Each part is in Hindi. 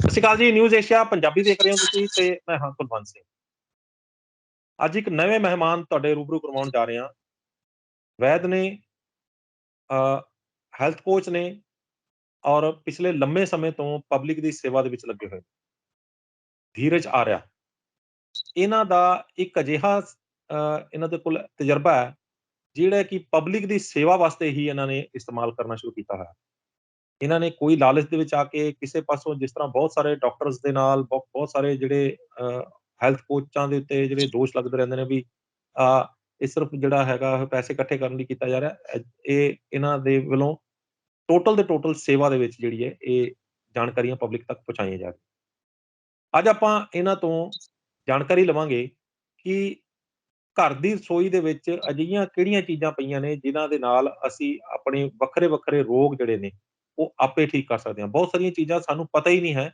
ਸਤਿ ਸ਼੍ਰੀ ਅਕਾਲ ਜੀ, ਨਿਊਜ਼ ਏਸ਼ੀਆ ਪੰਜਾਬੀ ਦੇਖ ਰਹੇ ਹੋ ਤੁਸੀਂ ਤੇ ਮੈਂ ਹਾਂ ਕੁਲਵੰਤ ਸਿੰਘ। ਅੱਜ ਇੱਕ ਨਵੇਂ ਮਹਿਮਾਨ ਤੁਹਾਡੇ ਰੂਬਰੂ ਕਰਵਾਉਣ ਜਾ ਰਹੇ ਹਾਂ। ਵੈਦ ਨੇ ਹੈਲਥ ਕੋਚ ਨੇ ਔਰ ਪਿਛਲੇ ਲੰਮੇ ਸਮੇਂ ਤੋਂ ਪਬਲਿਕ ਦੀ ਸੇਵਾ ਦੇ ਵਿੱਚ ਲੱਗੇ ਹੋਏ। ਧੀਰਜ ਆਰਿਆ ਇਹਨਾਂ ਦਾ ਇੱਕ ਅਜਿਹਾ ਇਹਨਾਂ ਦੇ ਕੋਲ ਤਜਰਬਾ ਹੈ, ਜਿਹੜਾ ਕਿ ਪਬਲਿਕ ਦੀ ਸੇਵਾ ਵਾਸਤੇ ਹੀ ਇਹਨਾਂ ਨੇ ਇਸਤੇਮਾਲ ਕਰਨਾ ਸ਼ੁਰੂ ਕੀਤਾ ਹੋਇਆ। ਇਹਨਾਂ ਨੇ ਕੋਈ ਲਾਲਚ ਦੇ ਵਿੱਚ ਆ ਕੇ ਕਿਸੇ ਪਾਸੋਂ ਜਿਸ ਤਰ੍ਹਾਂ ਬਹੁਤ ਸਾਰੇ ਡਾਕਟਰਸ ਦੇ ਨਾਲ ਬਹੁਤ ਸਾਰੇ ਜਿਹੜੇ ਹੈਲਥ ਕੋਚਾਂ ਦੇ ਉੱਤੇ ਜਿਹੜੇ ਦੋਸ਼ ਲੱਗਦੇ ਰਹਿੰਦੇ ਨੇ ਵੀ ਇਹ ਸਿਰਫ ਜਿਹੜਾ ਹੈਗਾ ਪੈਸੇ ਇਕੱਠੇ ਕਰਨ ਲਈ ਕੀਤਾ ਜਾ ਰਿਹਾ। ਇਹ ਇਹਨਾਂ ਦੇ ਵੱਲੋਂ ਟੋਟਲ ਦੇ ਟੋਟਲ ਸੇਵਾ ਦੇ ਵਿੱਚ ਜਿਹੜੀ ਹੈ ਇਹ ਜਾਣਕਾਰੀਆਂ ਪਬਲਿਕ ਤੱਕ ਪਹੁੰਚਾਈਆਂ ਜਾ ਰਹੀਆਂ। ਅੱਜ ਆਪਾਂ ਇਹਨਾਂ ਤੋਂ ਜਾਣਕਾਰੀ ਲਵਾਂਗੇ ਕਿ ਘਰ ਦੀ ਰਸੋਈ ਦੇ ਵਿੱਚ ਅਜਿਹੀਆਂ ਕਿਹੜੀਆਂ ਚੀਜ਼ਾਂ ਪਈਆਂ ਨੇ ਜਿਨ੍ਹਾਂ ਦੇ ਨਾਲ ਅਸੀਂ ਆਪਣੇ ਵੱਖਰੇ-ਵੱਖਰੇ ਰੋਗ ਜਿਹੜੇ ਨੇ ਉਹ ਆਪੇ ਠੀਕ ਕਰ ਸਕਦੇ ਹਾਂ। ਬਹੁਤ ਸਾਰੀਆਂ ਚੀਜ਼ਾਂ ਸਾਨੂੰ ਪਤਾ ਹੀ ਨਹੀਂ ਹੈ,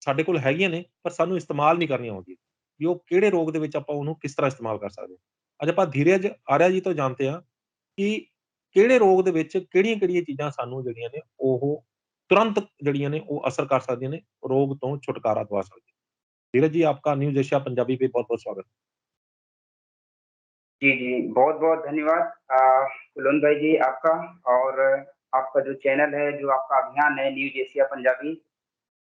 ਸਾਡੇ ਕੋਲ ਹੈਗੀਆਂ ਨੇ ਪਰ ਸਾਨੂੰ ਇਸਤੇਮਾਲ ਨਹੀਂ ਕਰਨੀਆਂ ਆਉਂਦੀਆਂ, ਵੀ ਉਹ ਕਿਹੜੇ ਰੋਗ ਦੇ ਵਿੱਚ ਆਪਾਂ ਉਹਨੂੰ ਕਿਸ ਤਰ੍ਹਾਂ ਇਸਤੇਮਾਲ ਕਰ ਸਕਦੇ ਹਾਂ। ਅੱਜ ਆਪਾਂ ਧੀਰਜ ਆਰਿਆ ਜੀ ਤੋਂ ਜਾਣਦੇ ਹਾਂ ਕਿ ਕਿਹੜੇ ਰੋਗ ਦੇ ਵਿੱਚ ਕਿਹੜੀਆਂ-ਕਿਹੜੀਆਂ ਚੀਜ਼ਾਂ ਸਾਨੂੰ ਜਿਹੜੀਆਂ ਨੇ ਉਹ ਤੁਰੰਤ ਜਿਹੜੀਆਂ ਨੇ ਉਹ ਅਸਰ ਕਰ ਸਕਦੀਆਂ ਨੇ, ਰੋਗ ਤੋਂ छुटकारा दवा सकती है। धीरज जी, आपका न्यूज़ एशिया पंजाबी पे बहुत-बहुत स्वागत है। जी, जी। बहुत-बहुत धन्यवाद कुलवंत भाई जी आपका और आपका जो चैनल है, जो आपका अभियान है न्यूज़ एशिया पंजाबी,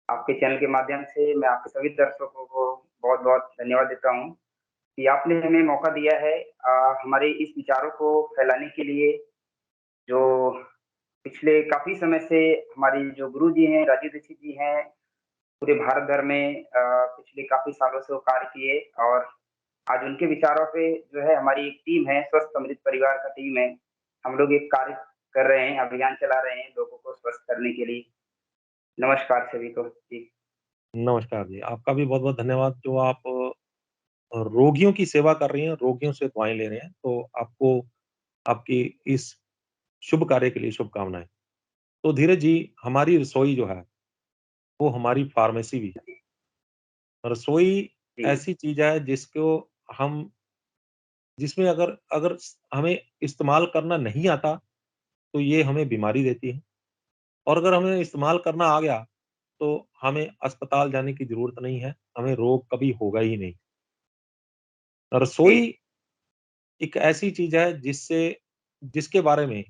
आपके चैनल के माध्यम से मैं आपके सभी दर्शकों को बहुत-बहुत धन्यवाद देता हूँ कि आपने हमें मौका दिया है हमारे इस विचारों को फैलाने के लिए, जो पिछले काफ़ी समय से हमारी जो गुरुजी हैं, राजीव दीक्षित जी हैं, पूरे भारत भर में पिछले काफ़ी सालों से वो कार्य किए और आज उनके विचारों पे जो है हमारी एक टीम है, स्वस्थ समृद्ध परिवार का टीम है। हम लोग एक कार्य कर रहे हैं, अभियान चला रहे हैं लोगों को स्वस्थ करने के लिए। नमस्कार सभी को। जी। नमस्कार जी, आपका भी बहुत-बहुत धन्यवाद जो आप रोगियों की सेवा कर रही हैं, रोगियों से दवाएँ ले रहे हैं, तो आपको आपकी इस शुभ कार्य के लिए शुभकामनाएँ। तो धीरज जी, हमारी रसोई जो है, वो हमारी फार्मेसी भी है। रसोई जी, ऐसी चीज़ है जिसको हम जिसमें अगर अगर स हमें इस्तेमाल करना नहीं आता, तो ये हमें बीमारी देती है और अगर हमें इस्तेमाल करना आ गया, तो हमें अस्पताल जाने की ज़रूरत नहीं है, हमें रोग कभी होगा ही नहीं। जी, रसोई एक ऐसी चीज़ है जिसके बारे में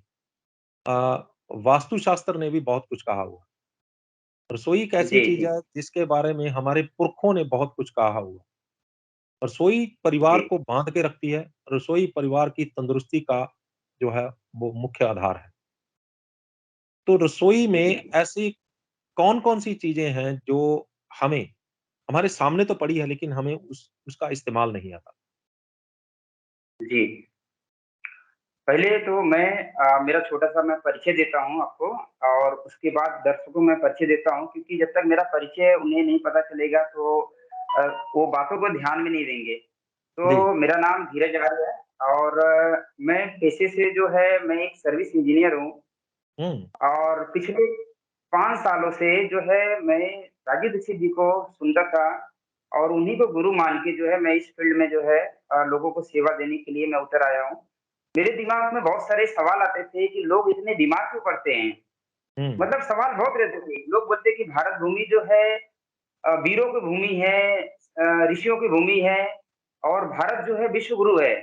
वास्तुशास्त्र ने भी बहुत कुछ कहा हुआ है। रसोई एक ऐसी जी, चीज़ जी, है जिसके बारे में हमारे पुरखों ने बहुत कुछ कहा हुआ है। रसोई परिवार जी, को बाँध के रखती है, रसोई परिवार की तंदुरुस्ती का जो है वो मुख्य आधार है। तो रसोई जी, में ऐसी कौन-कौन सी चीज़ें हैं जो हमें हमारे सामने तो पड़ी है लेकिन हमें उसका इस्तेमाल नहीं आता? जी। पहले तो मैं मेरा छोटा-सा मैं परिचय देता हूँ आपको और उसके बाद दर्शकों को मैं परिचय देता हूँ क्योंकि जब तक मेरा परिचय उन्हें नहीं पता चलेगा तो अ, वो बातों को ध्यान में नहीं देंगे। जी। तो मेरा नाम धीरज आर्य है और मैं पेशे से जो है मैं एक सर्विस इंजीनियर हूँ हुँ, और पिछले 5 सालों से जो है मैं राजीव दीक्षित जी को सुनता था और उन्हीं को गुरु मान के जो है मैं इस फील्ड में जो है लोगों को सेवा देने के लिए मैं उतर आया हूँ। मेरे दिमाग में बहुत सारे सवाल आते थे कि लोग इतने बीमार क्यों पड़ते हैं? हुँ, मतलब सवाल बहुत रहते थे। लोग बोलते हैं कि भारत भूमि जो है वीरों की भूमि है, ऋषियों की भूमि है और भारत जो है विश्व गुरु है।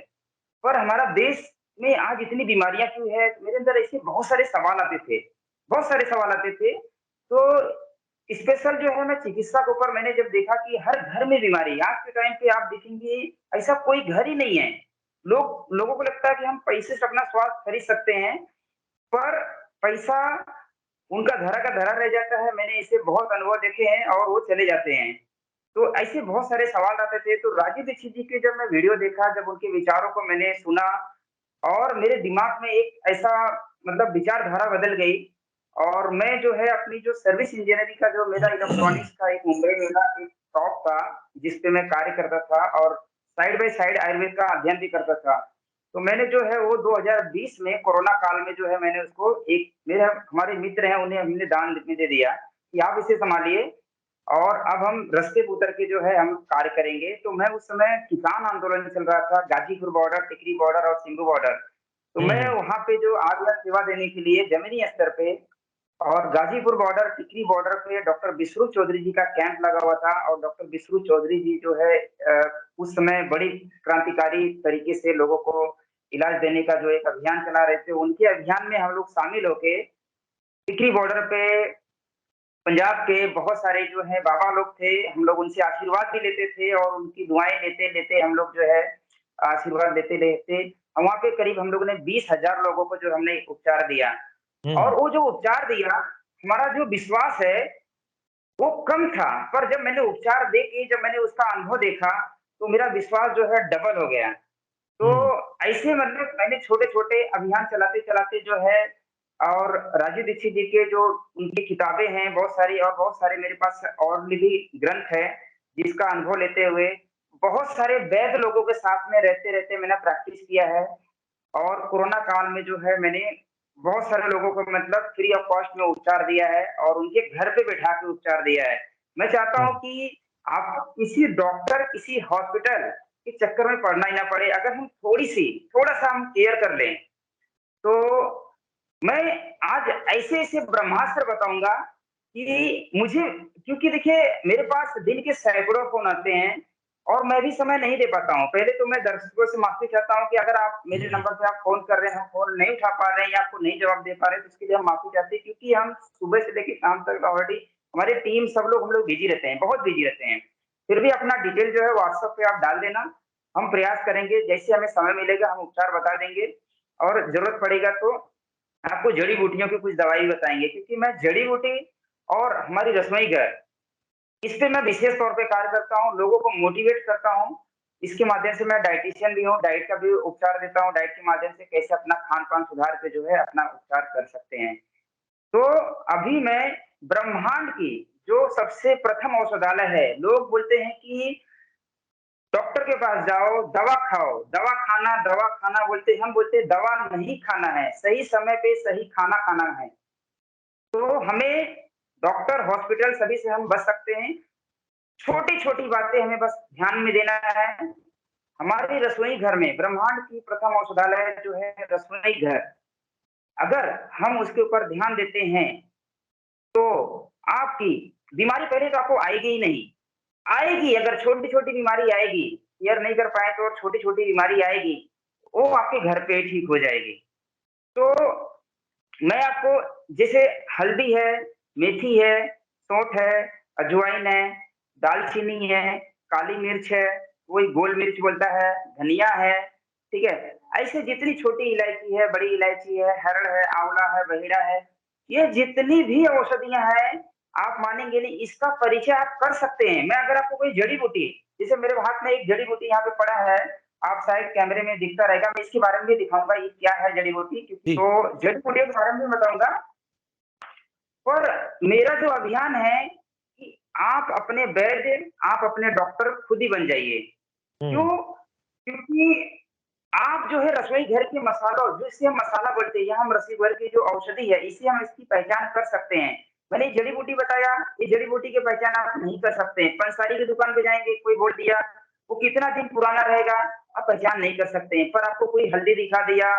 पर हमारा देश में आज इतनी बीमारियाँ क्यों है? मेरे अंदर ऐसे बहुत सारे सवाल आते थे, बहुत सारे सवाल आते थे। तो स्पेशल जो है मैं चिकित्सा के ऊपर मैंने जब देखा कि हर घर में बीमारी, आज के टाइम पे आप देखेंगे ऐसा कोई घर ही नहीं है। लोगों को लगता है कि हम पैसे से अपना स्वास्थ्य खरीद सकते हैं, पर पैसा उनका धरा का धरा रह जाता है। मैंने ऐसे बहुत अनुभव देखे हैं और वो चले जाते हैं। तो ऐसे बहुत सारे सवाल आते थे, तो राजीव दीक्षित जी के जब मैं वीडियो देखा, जब उनके विचारों को मैंने सुना और मेरे दिमाग में एक ऐसा मतलब विचारधारा बदल गई और मैं जो है अपनी जो सर्विस इंजीनियरिंग का जो मेरा इलेक्ट्रॉनिक्स का एक मुंबई में ना एक शॉप था, जिस पे मैं कार्य करता था और साइड बाय साइड आयुर्वेद का अध्ययन भी करता था। तो मैंने जो है वो 2020 में कोरोना काल में जो है मैंने उसको एक मेरे हमारे मित्र हैं, उन्हें हमने दान में दे दिया कि आप इसे सँभालिए और अब हम रास्ते पे उतर के जो है हम कार्य करेंगे। तो मैं उस समय किसान आंदोलन चल रहा था, गाज़ीपुर बॉर्डर, टिकरी बॉर्डर और सिंघू बॉर्डर। तो हुँ, मैं हुँ, वहाँ पे जो आ गया सेवा देने के लिए ज़मीनी स्तर पे और गाजीपुर बॉर्डर, टिकरी बॉर्डर पे डॉक्टर बिसरू चौधरी जी का कैंप लगा हुआ था और डॉक्टर बिसरू चौधरी जी जो है उस समय बड़ी क्रांतिकारी तरीके से लोगों को इलाज देने का जो एक अभियान चला रहे थे, उनके अभियान में हम लोग शामिल होके टिकरी बॉर्डर पे पंजाब के बहुत सारे जो है बाबा लोग थे, हम लोग उनसे आशीर्वाद भी लेते थे और उनकी दुआएं लेते लेते हम लोग जो है आशीर्वाद लेते लेते वहां पे करीब हम लोगों ने 20,000 लोगों को जो हमने उपचार दिया। हुँ, और वो जो उपचार दिया, हमारा जो विश्वास है वो कम था, पर जब मैंने उपचार दे के जब मैंने उसका अनुभव देखा, तो मेरा विश्वास जो है डबल हो गया। तो हुँ, ऐसे मतलब मैंने छोटे-छोटे अभियान चलाते-चलाते जो है और राजू दीक्षित जी के जो उनकी किताबें हैं बहुत सारी और बहुत सारे मेरे पास और भी ग्रंथ है, जिसका अनुभव लेते हुए बहुत सारे वैद्य लोगों के साथ में रहते-रहते मैंने प्रैक्टिस किया है। और कोरोना काल में जो है मैंने बहुत सारे लोगों को मतलब फ्री ऑफ कॉस्ट में उपचार दिया है और उनके घर पे बैठा के उपचार दिया है। मैं चाहता हुँ, हूँ कि आपको किसी डॉक्टर, किसी हॉस्पिटल के चक्कर में पड़ना ही ना पड़े। अगर हम थोड़ा-सा हम केयर कर लें, तो मैं आज ऐसे-ऐसे ब्रह्मास्त्र बताऊँगा कि मुझे क्योंकि देखिए मेरे पास दिन के सैकड़ों फ़ोन आते हैं और मैं भी समय नहीं दे पाता हूँ। पहले तो मैं दर्शकों से माफ़ी चाहता हूँ कि अगर आप मेरे नंबर पे आप फ़ोन कर रहे हैं, हम फ़ोन नहीं उठा पा रहे हैं या आपको नहीं जवाब दे पा रहे हैं, तो उसके लिए हम माफ़ी चाहते हैं क्योंकि हम सुबह से लेके शाम तक ऑलरेडी हमारी टीम सब लोग हम लोग बिज़ी रहते हैं, बहुत बिज़ी रहते हैं। फिर भी अपना डिटेल जो है व्हाट्सएप पे आप डाल देना, हम प्रयास करेंगे जैसे हमें समय मिलेगा हम उपचार बता देंगे और ज़रूरत पड़ेगा तो आपको जड़ी-बूटियों की कुछ दवाई बताएँगे क्योंकि मैं जड़ी-बूटी और हमारी रसोई घर, इस पे मैं विशेष तौर पे कार्य करता हूँ, लोगों को मोटिवेट करता हूँ। इसके माध्यम से मैं डायटीशियन भी हूँ, डाइट का भी उपचार देता हूँ, डाइट के माध्यम से कैसे अपना खान-पान सुधार के जो है अपना उपचार कर सकते हैं। तो अभी मैं ब्रह्मांड की जो सबसे प्रथम औषधालय है, लोग बोलते हैं कि डॉक्टर के पास जाओ, दवा खाना बोलते हम बोलते हैं दवा नहीं खाना है, सही समय पे सही खाना खाना है। तो हमें डॉक्टर, हॉस्पिटल सभी से हम बच सकते हैं। छोटी-छोटी बातें हमें बस ध्यान में देना है। हमारे रसोई घर में ब्रह्मांड की प्रथम औषधालय जो है रसोई घर, अगर हम उसके ऊपर ध्यान देते हैं, तो आपकी बीमारी पहले तो आपको आएगी ही नहीं। आएगी अगर छोटी-छोटी बीमारी आएगी, केयर नहीं कर पाए तो छोटी-छोटी बीमारी आएगी, वो आपके घर पे ही ठीक हो जाएगी। तो मैं आपको जैसे हल्दी है, मेथी है, सौंठ है, अजवाइन है, दालचीनी है, काली मिर्च है, कोई गोल मिर्च बोलता है, धनिया है, ठीक है? ऐसे जितनी छोटी इलायची है, बड़ी इलायची है, हरड़ है, आंवला है, बहेड़ा है, ये जितनी भी औषधियाँ हैं, आप मानेंगे नहीं इसका परिचय आप कर सकते हैं। मैं अगर आपको कोई जड़ी-बूटी जैसे मेरे हाथ में एक जड़ी-बूटी यहाँ पे पड़ा है, आप शायद कैमरे में दिखता रहेगा, मैं इसके बारे में भी दिखाऊँगा ये क्या है जड़ी-बूटी क्योंकि जी, तो जड़ी-बूटियों के बारे में भी बताऊँगा। पर मेरा जो अभियान है कि आप अपने वैद्य, आप अपने डॉक्टर खुद ही बन जाइए। हुँ, क्यों? क्योंकि आप जो है रसोई घर के मसालों जिसे हम मसाला बोलते हैं, या हम रसोई घर की जो औषधि है, इसे हम इसकी पहचान कर सकते हैं। मैंने जड़ी-बूटी बताया, ये जड़ी-बूटी की पहचान आप नहीं कर सकते हैं। पंसारी की दुकान पे जाएँगे, कोई बोल दिया, वो कितना दिन पुराना रहेगा, आप पहचान नहीं कर सकते हैं। पर आपको कोई हल्दी दिखा दिया,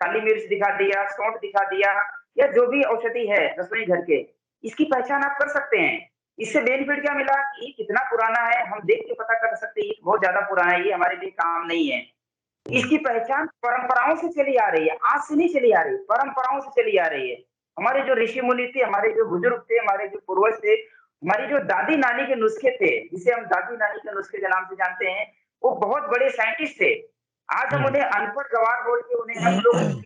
काली मिर्च दिखा दिया, सौंठ दिखा दिया या जो भी औषधि है रसोई घर के, इसकी पहचान आप कर सकते हैं। इससे बेनिफिट क्या मिला कि ये कितना पुराना है, हम देख के पता कर सकते हैं, ये बहुत ज़्यादा पुराना है, ये हमारे लिए काम नहीं है। हुँ, इसकी पहचान परंपराओं से चली आ रही है, आज से नहीं चली आ रही, परंपराओं से चली आ रही है। हमारे जो ऋषि-मुनि थे, हमारे जो बुजुर्ग थे, हमारे जो पूर्वज थे, हमारी जो दादी-नानी के नुस्खे थे, जिसे हम दादी-नानी के नुस्खे के नाम से जानते हैं, वो बहुत बड़े साइंटिस्ट थे। आज हम हुँ, उन्हें अनपढ़ गँवार बोल के उन्हें हम लोग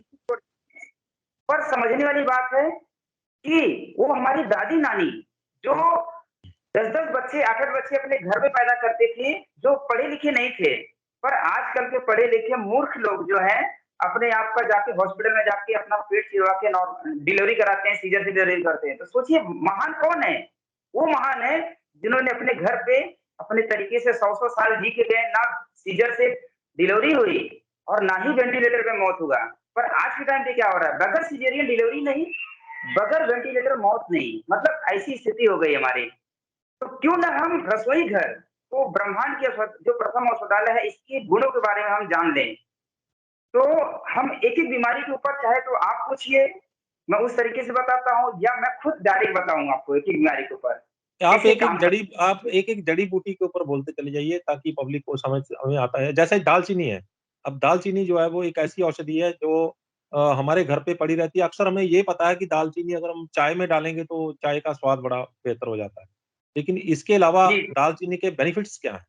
पर समझने वाली बात है कि वो हमारी दादी-नानी जो 10-10 बच्चे, 8-8 बच्चे अपने घर में पैदा करते थे, जो पढ़े-लिखे नहीं थे। पर आजकल के पढ़े-लिखे मूर्ख लोग जो हैं, अपने आप का जाके हॉस्पिटल में जाके अपना पेट चिरवा के डिलीवरी कराते हैं, सीज़र से डिलीवरी करते हैं। तो सोचिए महान कौन है? वो महान है जिन्होंने अपने घर पे अपने तरीके से 100-100 साल जी के गए, ना सीज़र से डिलीवरी हुई और ना ही वेंटिलेटर पे मौत हुआ। पर आज के टाइम पे क्या हो रहा है? बगैर सिज़ेरियन डिलीवरी नहीं, बगैर वेंटिलेटर मौत नहीं। मतलब ऐसी स्थिति हो गई हमारी। तो क्यों ना हम रसोई घर को ब्रह्मांड की जो प्रथम औषधालय है इसके गुणों के बारे में हम जान लें। तो हम एक-एक बीमारी के ऊपर चाहे तो आप पूछिए, मैं उस तरीके से बताता हूँ या मैं खुद डायरेक्ट बताऊँ आपको एक-एक बीमारी के ऊपर, आप कैसे एक-एक काम कर जड़ी-बूटी के ऊपर बोलते चले जाइए ताकि पब्लिक को समझ में आता है। जैसे दालचीनी है, अब दालचीनी जो है वो एक ऐसी औषधि है जो हमारे घर पे पड़ी रहती है। अक्सर हमें ये पता है कि दालचीनी अगर हम चाय में डालेंगे तो चाय का स्वाद बड़ा बेहतर हो जाता है। लेकिन इसके अलावा जी, दालचीनी के बेनिफिट्स क्या हैं?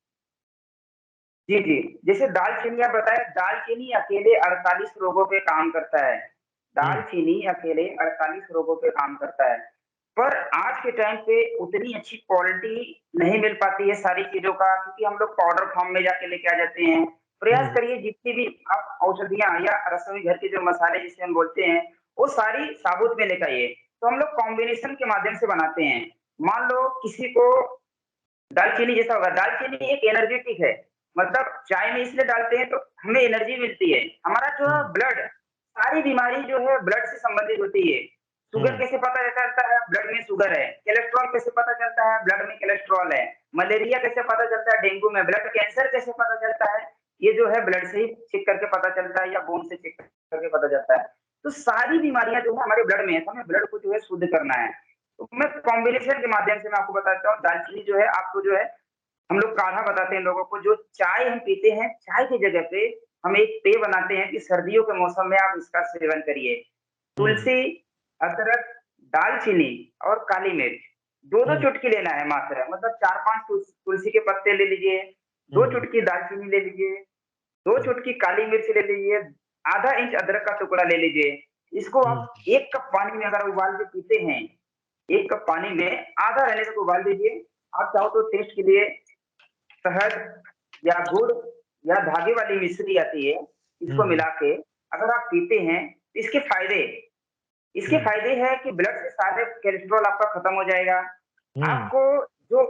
जी, जी। जैसे दालचीनी आप बताएँ, दालचीनी अकेले 48 रोगों पे काम करता है। हुँ, दालचीनी अकेले 48 रोगों पे काम करता है। पर आज के टाइम पे उतनी अच्छी क्वालिटी नहीं मिल पाती है सारी चीज़ों का क्योंकि हम लोग पाउडर फॉर्म में जाके लेके आ जाते हैं। प्रयास हुँ, करिए जितनी भी आप औषधियाँ या रसोई घर के जो मसाले जिसे हम बोलते हैं, वो सारी साबुत में लेके आइए। तो हम लोग कॉम्बिनेशन के माध्यम से बनाते हैं। मान लो किसी को दालचीनी जैसा होगा, दालचीनी एक एनर्जेटिक है, मतलब चाय में इसलिए डालते हैं तो हमें एनर्जी मिलती है। हमारा जो हुँ, ब्लड सारी बीमारी जो है ब्लड से संबंधित होती है। शुगर हुँ, कैसे पता चलता है? ब्लड में शुगर है। कोलेस्ट्रॉल कैसे पता चलता है? ब्लड में कोलेस्ट्रॉल है। मलेरिया कैसे पता चलता है? डेंगू में। ब्लड कैंसर कैसे पता चलता है? ये जो है ब्लड से ही चेक करके पता चलता है या खून से चेक करके पता चलता है। तो सारी बीमारियाँ जो है हमारे ब्लड में है, तो हमें ब्लड को जो है शुद्ध करना है। तो मैं कॉम्बिनेशन के माध्यम से मैं आपको बताता हूँ, दालचीनी जो है आपको जो है हम लोग काढ़ा बताते हैं लोगों को, जो चाय हम पीते हैं, चाय की जगह पे हम एक पेय बनाते हैं कि सर्दियों के मौसम में आप इसका सेवन करिए। हुँ, तुलसी, अदरक, दालचीनी और काली मिर्च, 2-2 हुँ, चुटकी लेना है मात्र, मतलब 4-5 तुलसी के पत्ते ले लीजिए, हुँ, 2 हुँ, चुटकी दालचीनी ले लीजिए, 2 हुँ, चुटकी काली मिर्च ले लीजिए, आधा इंच अदरक का टुकड़ा ले लीजिए। इसको हुँ, आप 1 कप पानी में अगर उबाल के पीते हैं, 1 कप पानी में आधा रहने तक उबाल दीजिए। आप चाहो तो टेस्ट के लिए शहद या गुड़ या धागे वाली मिश्री आती है, इसको हुँ, मिला के अगर आप पीते हैं, तो इसके हुँ, फायदे हैं कि ब्लड से सारे कोलेस्ट्रॉल आपका खत्म हो जाएगा। हुँ, आपको जो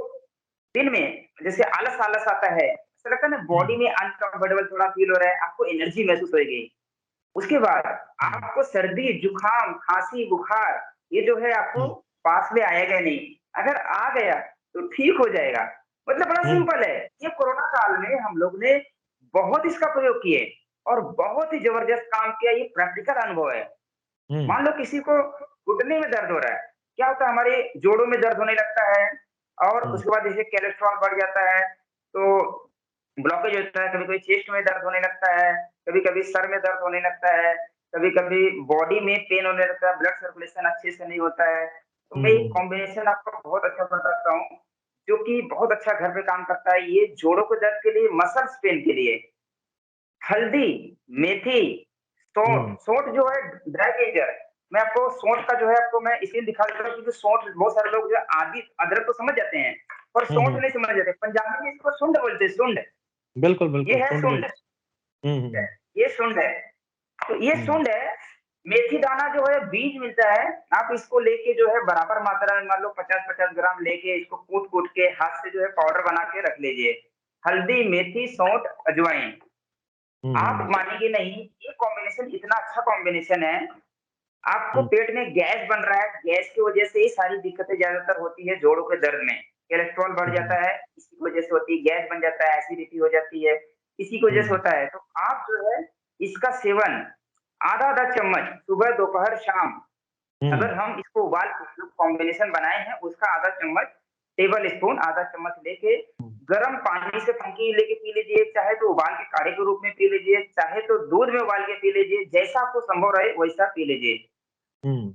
दिन में जैसे आलस-आलस आता है, ऐसा लगता है ना हुँ, बॉडी में अनकम्फर्टेबल थोड़ा फील हो रहा है, आपको एनर्जी महसूस होएगी। उसके बाद हुँ, आपको सर्दी, जुकाम, खाँसी, बुखार ये जो है आपको हुँ, पास में आएगा नहीं। अगर आ गया तो ठीक हो जाएगा। मतलब बड़ा हुँ, सिंपल है। ये कोरोना काल में हम लोग ने बहुत इसका प्रयोग किए और बहुत ही ज़बरदस्त काम किया, ये प्रैक्टिकल अनुभव है। हुँ, मान लो किसी को घुटने में दर्द हो रहा है, क्या होता है हमारे जोड़ों में दर्द होने लगता है और हुँ, उसके बाद जैसे कोलेस्ट्रॉल बढ़ जाता है, तो ब्लॉकेज होता है, कभी-कभी चेस्ट में दर्द होने लगता है, कभी-कभी सर में दर्द होने लगता है, कभी-कभी बॉडी में पेन होने लगता है, ब्लड सर्कुलेशन अच्छे से नहीं होता है। तो मैं एक हुँ, कॉम्बिनेशन आपको बहुत अच्छा बताता हूँ, जो कि बहुत अच्छा घर पे काम करता है। ये जोड़ों के दर्द के लिए, मसल्स पेन के लिए हल्दी, मेथी, हुँ, सौंठ जो है ड्राई जिंजर। मैं आपको सौंठ का जो है आपको मैं इसलिए दिखा देता हूँ क्योंकि सौंठ बहुत सारे लोग जो है आदि अदरक तो समझ जाते हैं, पर हुँ, सौंठ हुँ। नहीं समझ जाते। पंजाबी में इसको सुंड बोलते हैं, सुंड। बिल्कुल, ये बिल्कुल, है सुंठ भी सुंड, हुँ, हुँ, हुँ, ये सुंड है। तो ये हुँ, सुंड है। मेथी दाना जो है बीज मिलता है, आप इसको लेके जो है बराबर मात्रा में मान लो 50-50 ग्राम लेके इसको कूट-कूट के हाथ से जो है पाउडर बना के रख लीजिए। हल्दी, मेथी, सौंठ, अजवाइन। हुँ, आप हुँ, मानेंगे नहीं, ये कॉम्बिनेशन इतना अच्छा कॉम्बिनेशन है, आपको हुँ, पेट में गैस बन रहा है, गैस की वजह से ही सारी दिक्कतें ज़्यादातर होती है जोड़ों के दर्द में। कोलेस्ट्रॉल बढ़ हुँ, जाता है, इसी की वजह से होती है, गैस बन जाता है, एसिडिटी हो जाती है, इसी की वजह से हुँ, होता है। तो आप जो है इसका सेवन आधा-आधा चम्मच सुबह, दोपहर, शाम हुँ, अगर हम इसको उबाल के जो कॉम्बिनेशन बनाए हैं उसका आधा चम्मच टेबल स्पून आधा चम्मच लेके गर्म पानी से फुल्की लेके पी लीजिए, चाहे तो उबाल के काढ़े के रूप में पी लीजिए, चाहे तो दूध में उबाल के पी लीजिए, जैसा आपको संभव रहे वैसा पी लीजिए। हुँ,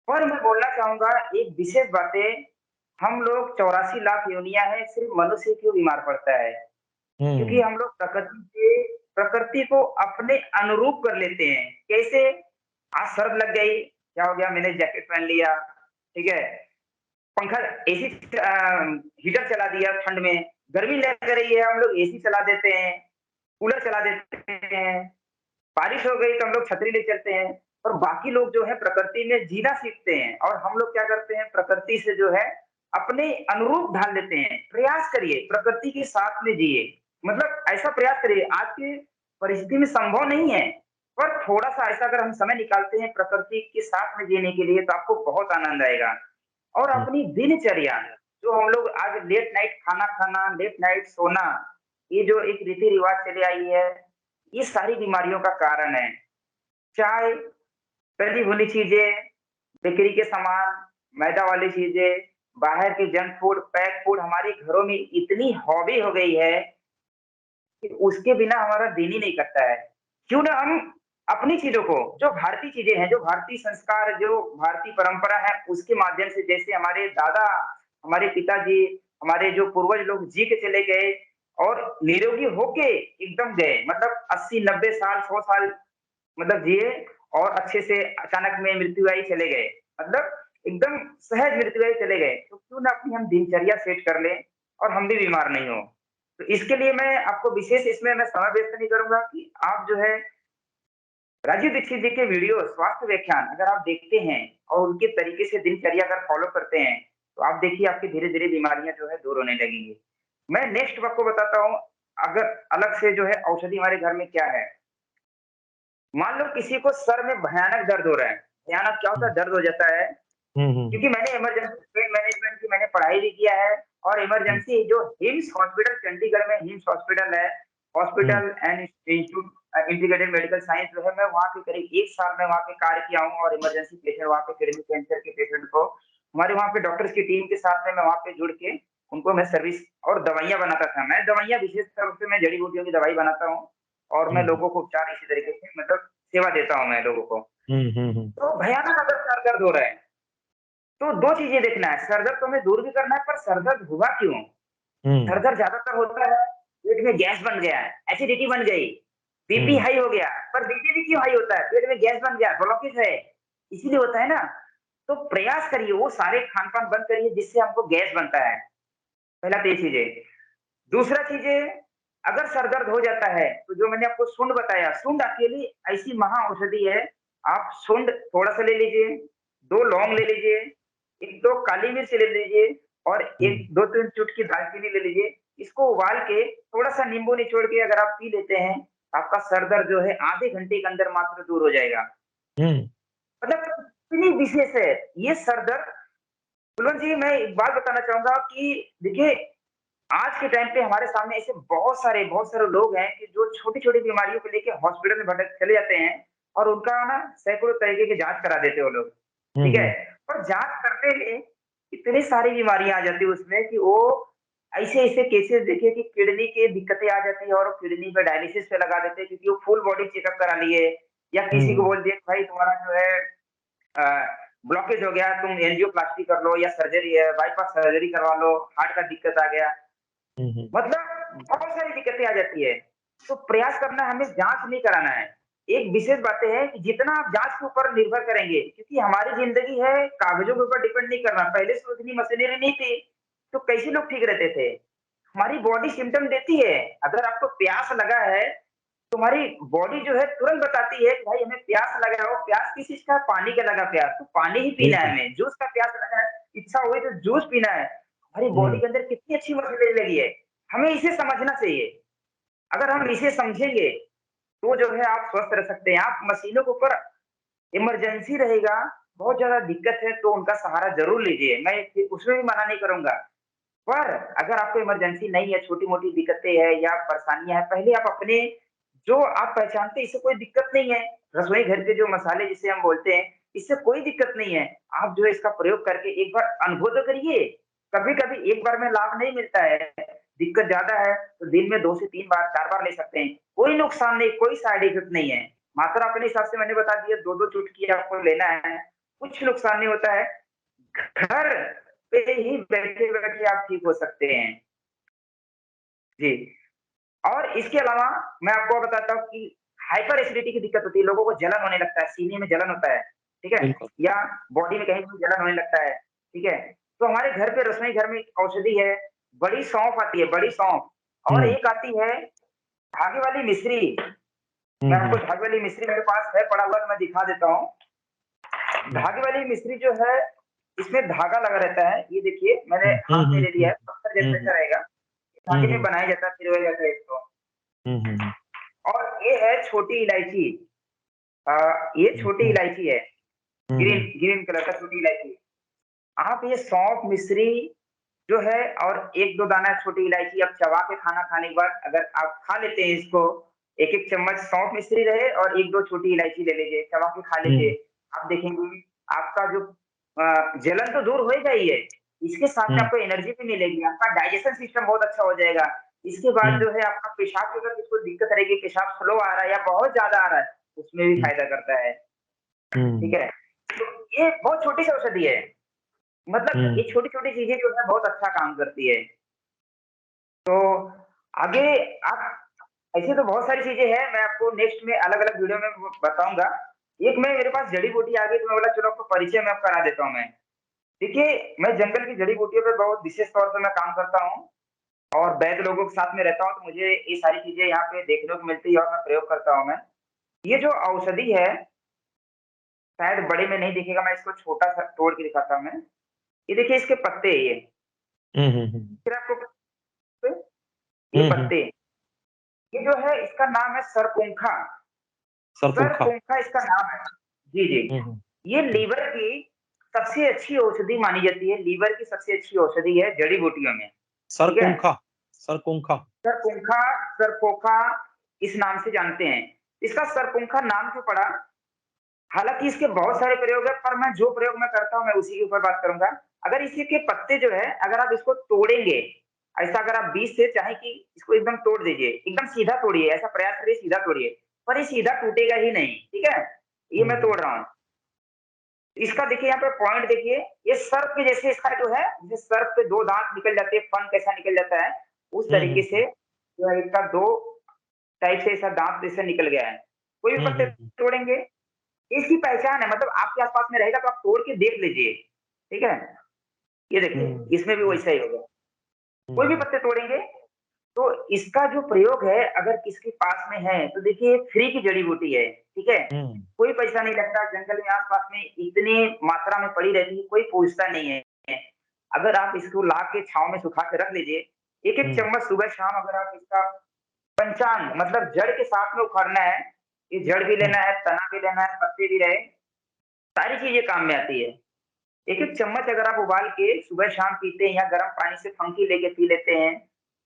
और मैं बोलना चाहूँगा एक विशेष बातें, हम लोग 84 लाख योनियाँ हैं, सिर्फ़ मनुष्य क्यों बीमार पड़ता है? क्योंकि हुँ, हम लोग प्रकृति को अपने अनुरूप कर लेते हैं। कैसे? आज सर्द लग गई, क्या हो गया मैंने जैकेट पहन लिया, ठीक है? पंखा एसी हीटर चला दिया ठंड में, गर्मी लग रही है हम लोग एसी चला देते हैं, कूलर चला देते हैं, बारिश हो गई तो हम लोग छतरी ले चलते हैं। और बाकी लोग जो है प्रकृति में जीना सीखते हैं और हम लोग क्या करते हैं प्रकृति से जो है अपने अनुरूप ढाल लेते हैं। प्रयास करिए प्रकृति के साथ में जिए, मतलब ऐसा प्रयास करिए आज की परिस्थिति में संभव नहीं है, पर थोड़ा सा ऐसा अगर हम समय निकालते हैं प्रकृति के साथ में जीने के लिए तो आपको बहुत आनंद आएगा। और हुँ, अपनी दिनचर्या जो हम लोग आज लेट नाइट खाना खाना, लेट नाइट सोना, ये जो एक रीति रिवाज चली आई है, ये सारी बीमारियों का कारण है। चाय, तली भुनी चीजें, बेकरी के सामान, मैदा वाली चीज़ें, बाहर के जंक फूड, पैक फूड हमारे घरों में इतनी हॉबी हो गई है कि उसके बिना हमारा दिन ही नहीं कटता है। क्यों ना हम अपनी चीज़ों को, जो भारतीय चीज़ें हैं, जो भारतीय संस्कार, जो भारतीय परंपरा है, उसके माध्यम से जैसे हमारे दादा, हमारे पिताजी, हमारे जो पूर्वज लोग जी के चले गए और निरोगी होके एकदम गए। मतलब 80-90 साल, 100 साल मतलब जिए और अच्छे से अचानक में मृत्यु आई, चले गए। मतलब एकदम सहज मृत्यु आई, चले गए। तो क्यों ना अपनी हम दिनचर्या सेट कर लें और हम भी बीमार नहीं हों। तो इसके लिए मैं आपको विशेष इसमें मैं समय व्यस्त नहीं करूँगा कि आप जो है राजीव दीक्षित जी के वीडियो स्वास्थ्य व्याख्यान अगर आप देखते हैं और उनके तरीके से दिनचर्या अगर फॉलो करते हैं, तो आप देखिए आपकी धीरे-धीरे बीमारियाँ जो है दूर होने लगेंगी। मैं नेक्स्ट आपको बताता हूँ, अगर अलग से जो है औषधि हमारे घर में क्या है। मान लो किसी को सर में भयानक दर्द हो रहा है, भयानक क्या होता हुँ। है, दर्द हो जाता है, हुँ, हुँ, हुँ। क्योंकि मैंने इमरजेंसी पेन मैनेजमेंट की मैंने पढ़ाई भी किया है और हुँ, इमरजेंसी जो हिम्स हॉस्पिटल चंडीगढ़ में हिम्स हॉस्पिटल है, हुँ, hospital and institute integrated medical science जो है, मैं वहाँ पे करीब 1 साल मैं वहाँ पे कार्य किया हूँ और इमरजेंसी पेशेंट वहाँ पे किडनी कैंसर के पेशेंट को हमारे वहाँ पे डॉक्टर्स की टीम के साथ में मैं वहाँ पे जुड़ के उनको मैं सर्विस और दवाइयाँ बनाता था। मैं दवाइयाँ विशेष तौर से मैं जड़ी-बूटियों की दवाई बनाता हूँ और मैं हुँ, लोगों को उपचार इसी तरीके से मतलब सेवा देता हूँ मैं लोगों को। हुँ, हुँ, हुँ, तो भयानक अगर सर दर्द हो रहा है तो 2 चीज़ें देखना है, सर दर्द तो हमें दूर भी करना है, पर सर दर्द हुआ क्यों? हुँ, सर दर्द ज़्यादातर होता है, पेट में गैस बन गया, एसिडिटी बन गई, बीपी हुँ, हाई हो गया, पर बीपी भी क्यों हाई होता है? पेट में गैस बन गया, ब्लॉकेज है, इसीलिए होता है ना। तो प्रयास करिए, वो सारे खान-पान बंद करिए जिससे हमको गैस बनता है, पहला तो ये चीज़ है। दूसरा चीज़ है, अगर सर दर्द हो जाता है, तो जो मैंने आपको सुंड बताया, सुंड अकेली ऐसी महाऔषधि है, आप सुंड थोड़ा-सा ले लीजिए, 2 लौंग ले लीजिए, 1-2 काली मिर्च ले लीजिए और हुँ, 1 2-3 चुटकी दालचीनी ले लीजिए। इसको उबाल के थोड़ा-सा नींबू निचोड़ के अगर आप पी लेते हैं, आपका सर दर्द जो है आधे घंटे के अंदर मात्र दूर हो जाएगा। हुँ, मतलब इतनी विशेष है, ये सर दर्द कुलवंत जी मैं एक बात बताना चाहूँगा कि देखिए आज के टाइम पे हमारे सामने ऐसे बहुत सारे लोग हैं कि जो छोटी-छोटी बीमारियों को लेके हॉस्पिटल में भटक चले जाते हैं और उनका ना सैकड़ों तरीके की जाँच करा देते हैं वो लोग, हुँ, ठीक है? हुँ, पर जाँच करने में इतनी सारी बीमारियाँ आ जाती है उसमें कि वो ऐसे-ऐसे केसेज़ देखिए कि किडनी की दिक्कतें आ जाती है और किडनी पे डायलिसिस पे लगा देते हैं क्योंकि वो फुल बॉडी चेकअप करा लिए या किसी को हुँ, बोल दिया कि भाई तुम्हारा जो है अ, ब्लॉकेज हो गया, तुम एंजियोप्लास्टी कर लो या सर्जरी है, बाईपास सर्जरी करवा लो, हार्ट का दिक्कत आ गया। हुँ, हुँ, मतलब बहुत सारी दिक्कतें आ जाती है। तो प्रयास करना है हमें जाँच नहीं कराना है। एक विशेष बातें है कि जितना आप जाँच के ऊपर निर्भर करेंगे क्योंकि हमारी ज़िंदगी है कागज़ों के ऊपर डिपेंड नहीं करना। पहले से उतनी मशीनरी नहीं थी, तो कैसे लोग ठीक रहते थे? हमारी बॉडी सिम्पटम देती है। अगर आपको प्यास लगा है, तुम्हारी बॉडी जो है तुरंत बताती है कि भाई हमें प्यास लगा है और प्यास किस चीज़ का है? पानी का लगा प्यास, तो पानी ही पीना है बिल्कुल। हमें। जूस का प्यास लगा है, इच्छा हुई तो जूस पीना है। हमारी बॉडी हुँ, के अंदर कितनी अच्छी मशीनरी लगी है। हमें इसे समझना चाहिए। अगर हम इसे समझेंगे, तो जो है आप स्वस्थ रह सकते हैं। आप मशीनों के ऊपर इमरजेंसी रहेगा, बहुत ज़्यादा दिक्कत है तो उनका सहारा ज़रूर लीजिए। मैं उसमें भी मना नहीं करूँगा। पर अगर आपको इमरजेंसी नहीं है, छोटी-मोटी दिक्कतें हैं या परेशानियाँ हैं, पहले आप अपने जो आप पहचानते हैं इससे कोई दिक्कत नहीं है, रसोई घर के जो मसाले जिसे हम बोलते हैं, इससे कोई दिक्कत नहीं है। आप जो है इसका प्रयोग करके एक बार अनुभव तो करिए। कभी-कभी एक बार में लाभ नहीं मिलता है, दिक्कत ज़्यादा है तो दिन में 2 से 3 बार, 4 बार ले सकते हैं। कोई नुकसान नहीं, कोई साइड इफेक्ट नहीं है। मात्रा अपने हिसाब से मैंने बता दिया 2-2 चुटकी आपको लेना है, कुछ नुकसान नहीं होता है। घर पे ही बैठे-बैठे आप ठीक हो सकते हैं। जी, और इसके अलावा मैं आपको बताता हूँ कि हाइपर एसिडिटी की दिक्कत होती है, लोगों को जलन होने लगता है, सीने में जलन होता है, ठीक है? बिल्कुल। या बॉडी में कहीं भी जलन होने लगता है, ठीक है? तो हमारे घर पे रसोई घर में एक औषधि है, बड़ी सौंफ आती है, बड़ी सौंफ और हुँ, एक आती है धागे वाली मिश्री। हुँ, मैं आपको हुँ, धागे वाली मिश्री मेरे पास है पड़ा हुआ, तो मैं दिखा देता हूँ। हुँ, धागे वाली मिश्री जो है, इसमें धागा लगा रहता है, ये देखिए मैंने हुँ, हुँ, हाथ में हुँ, ले लिया हुँ, है, पत्थर हुँ, जैसा हुँ, ऐसा रहेगा, हुँ, धागे में हुँ, बनाया जाता है, पिरोया जाता है इसको। हुँ, हुँ, हुँ, और ये है छोटी इलायची। अ, ये हुँ, छोटी हुँ, इलायची है, हुँ, ग्रीन हुँ, ग्रीन कलर का छोटी इलायची। आप ये सौंफ, मिश्री जो है और 1-2 दाना छोटी इलायची आप चबा के खाना खाने के बाद अगर आप खा लेते हैं इसको, 1-1 चम्मच सौंफ, मिश्री रहे और 1-2 छोटी इलायची ले लीजिए, चबा के खा लीजिए। हुँ, आप देखेंगे आपका जो जलन तो दूर होएगा ही है, इसके साथ में हुँ, आपको एनर्जी भी मिलेगी, आपका डाइजेशन सिस्टम बहुत अच्छा हो जाएगा। इसके बाद हुँ, जो है आपका पेशाब की अगर किसी दिक्कत रहेगी, पेशाब स्लो आ रहा है या बहुत ज़्यादा आ रहा है, उसमें भी हुँ, फ़ायदा करता है, ठीक हुँ, है? तो ये बहुत छोटी-सी औषधि है, मतलब हुँ, ये छोटी-छोटी चीज़ें जो है बहुत अच्छा काम करती है। तो आगे आप ऐसे तो बहुत सारी चीज़ें हैं, मैं आपको नेक्स्ट में अलग-अलग वीडियो में वो बताऊँगा। एक मैं मेरे पास जड़ी-बूटी आ गई तो मैं बोला चलो आपको परिचय मैं अब करा देता हूँ मैं। देखिए, मैं जंगल की जड़ी-बूटियों पे बहुत विशेष तौर पे मैं काम करता हूँ और वैद्य लोगों के साथ में रहता हूँ, तो मुझे ये सारी चीज़ें यहाँ पे देखने को मिलती है और मैं प्रयोग करता हूँ मैं। ये जो औषधि है, शायद बड़े में नहीं दिखेगा, मैं इसको छोटा-सा तोड़ के दिखाता हूँ मैं। ये देखिए इसके पत्ते ये, हुँ, हुँ, हुँ, फिर आपको ये हुँ, हुँ, पत्ते, ये जो है इसका नाम है सरपुंखा। सरपुंखा। सरपुंखा इसका नाम है। जी, हुँ, जी। हुँ, ये हुँ, लीवर की सबसे अच्छी औषधि मानी जाती है, लीवर की सबसे अच्छी औषधि है जड़ी-बूटियों में, ठीक है? सरकुंखा, सरकुंखा। सरपुंखा, सरपोखा इस नाम से जानते हैं। इसका सरपुंखा नाम क्यों पड़ा? हालाँकि इसके बहुत सारे प्रयोग हैं, पर मैं जो प्रयोग मैं करता हूँ, मैं उसी के ऊपर बात करूँगा। अगर इसी के पत्ते जो है, अगर आप इसको तोड़ेंगे, ऐसा अगर आप बीच से चाहें कि इसको एकदम तोड़ दीजिए, एकदम सीधा तोड़िए, ऐसा प्रयास करिए सीधा तोड़िए, पर ये सीधा टूटेगा ही नहीं, ठीक है? ये हुँ, मैं हुँ, तोड़ रहा हूँ। इसका देखिए यहाँ पे पॉइंट देखिए, ये सर्प के जैसे इसका जो है, जैसे सर्प के 2 दाँत निकल जाते हैं, फन कैसा निकल जाता है, उस हुँ, तरीके हुँ, से जो है इसका 2 टाइप से ऐसा दाँत जैसे निकल गया है। कोई भी हुँ, पत्ते हुँ, हुँ, तोड़ेंगे, इसकी पहचान है मतलब आपके आस-पास में रहेगा तो आप तोड़ के देख लीजिए, ठीक है? ये देखिए, हुँ, इसमें भी हुँ, वैसा ही होगा। हुँ, कोई भी हुँ, पत्ते तोड़ेंगे, तो इसका जो प्रयोग है अगर किसके पास में है, तो देखिए फ्री की जड़ी-बूटी है, ठीक है? हुँ, कोई पैसा नहीं लगता, जंगल में आस-पास में इतनी मात्रा में पड़ी रहती है, कोई पूछता नहीं है। अगर आप इसको ला के छाँव में सुखा के रख लीजिए, एक-एक हुँ, चम्मच सुबह-शाम अगर आप इसका पंचांग मतलब जड़ के साथ में उखाड़ना है, ये जड़ भी हुँ, लेना है, तना भी लेना है, पत्ते भी रहे, सारी चीज़ें काम में आती है। एक-एक चम्मच अगर आप उबाल के सुबह-शाम पीते हैं या गर्म पानी से फंकी लेके पी लेते हैं,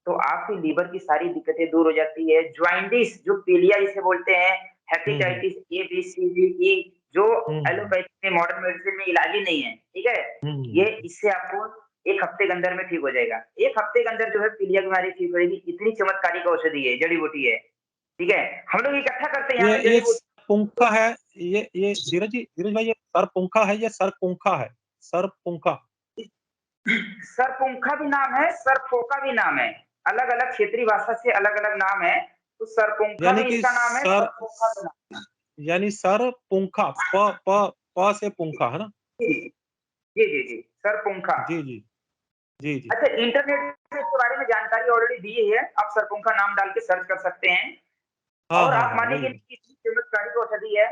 तो आपकी लीवर की सारी दिक्कतें दूर हो जाती है। जॉन्डिस जो पीलिया जिसे बोलते हैं, हुँ, हुँ, hepatitis A, B, C, D, E जो हुँ, एलोपैथी में मॉडर्न मेडिसिन में इलाज ही नहीं है, ठीक है? ये हुँ, इससे आपको 1 हफ्ते के अंदर में ठीक हो जाएगा। 1 हफ्ते के अंदर जो है पीलिया की बीमारी ठीक होएगी, इतनी चमत्कारिक औषधि है, जड़ी-बूटी है, ठीक है? हम लोग इकट्ठा करते हैं यहाँ पे ये जड़ी-बूटी सरपुंखा है, ये धीरज भाई ये सरपुंखा है या सरकुंखा है? सरपुंखा। सरपुंखा भी नाम है, सरपोका भी नाम है। अलग-अलग क्षेत्रीय भाषा से अलग-अलग नाम है। तो सरपुंखा यानी भी कि इसका नाम है, सरपोका भी नाम यानी सरपुंखा प से पुंखा, है ना? है। जी, जी, जी, जी, सरपुंखा। जी, जी। जी, जी। अच्छा इंटरनेट पे इसके बारे में जानकारी ऑलरेडी दी ही है। आप सरपुंखा नाम डाल के सर्च कर सकते हैं। हाँ, और हाँ, आप हाँ, वही, मानेंगे वही। नहीं कि इतनी चमत्कारिक औषधि है।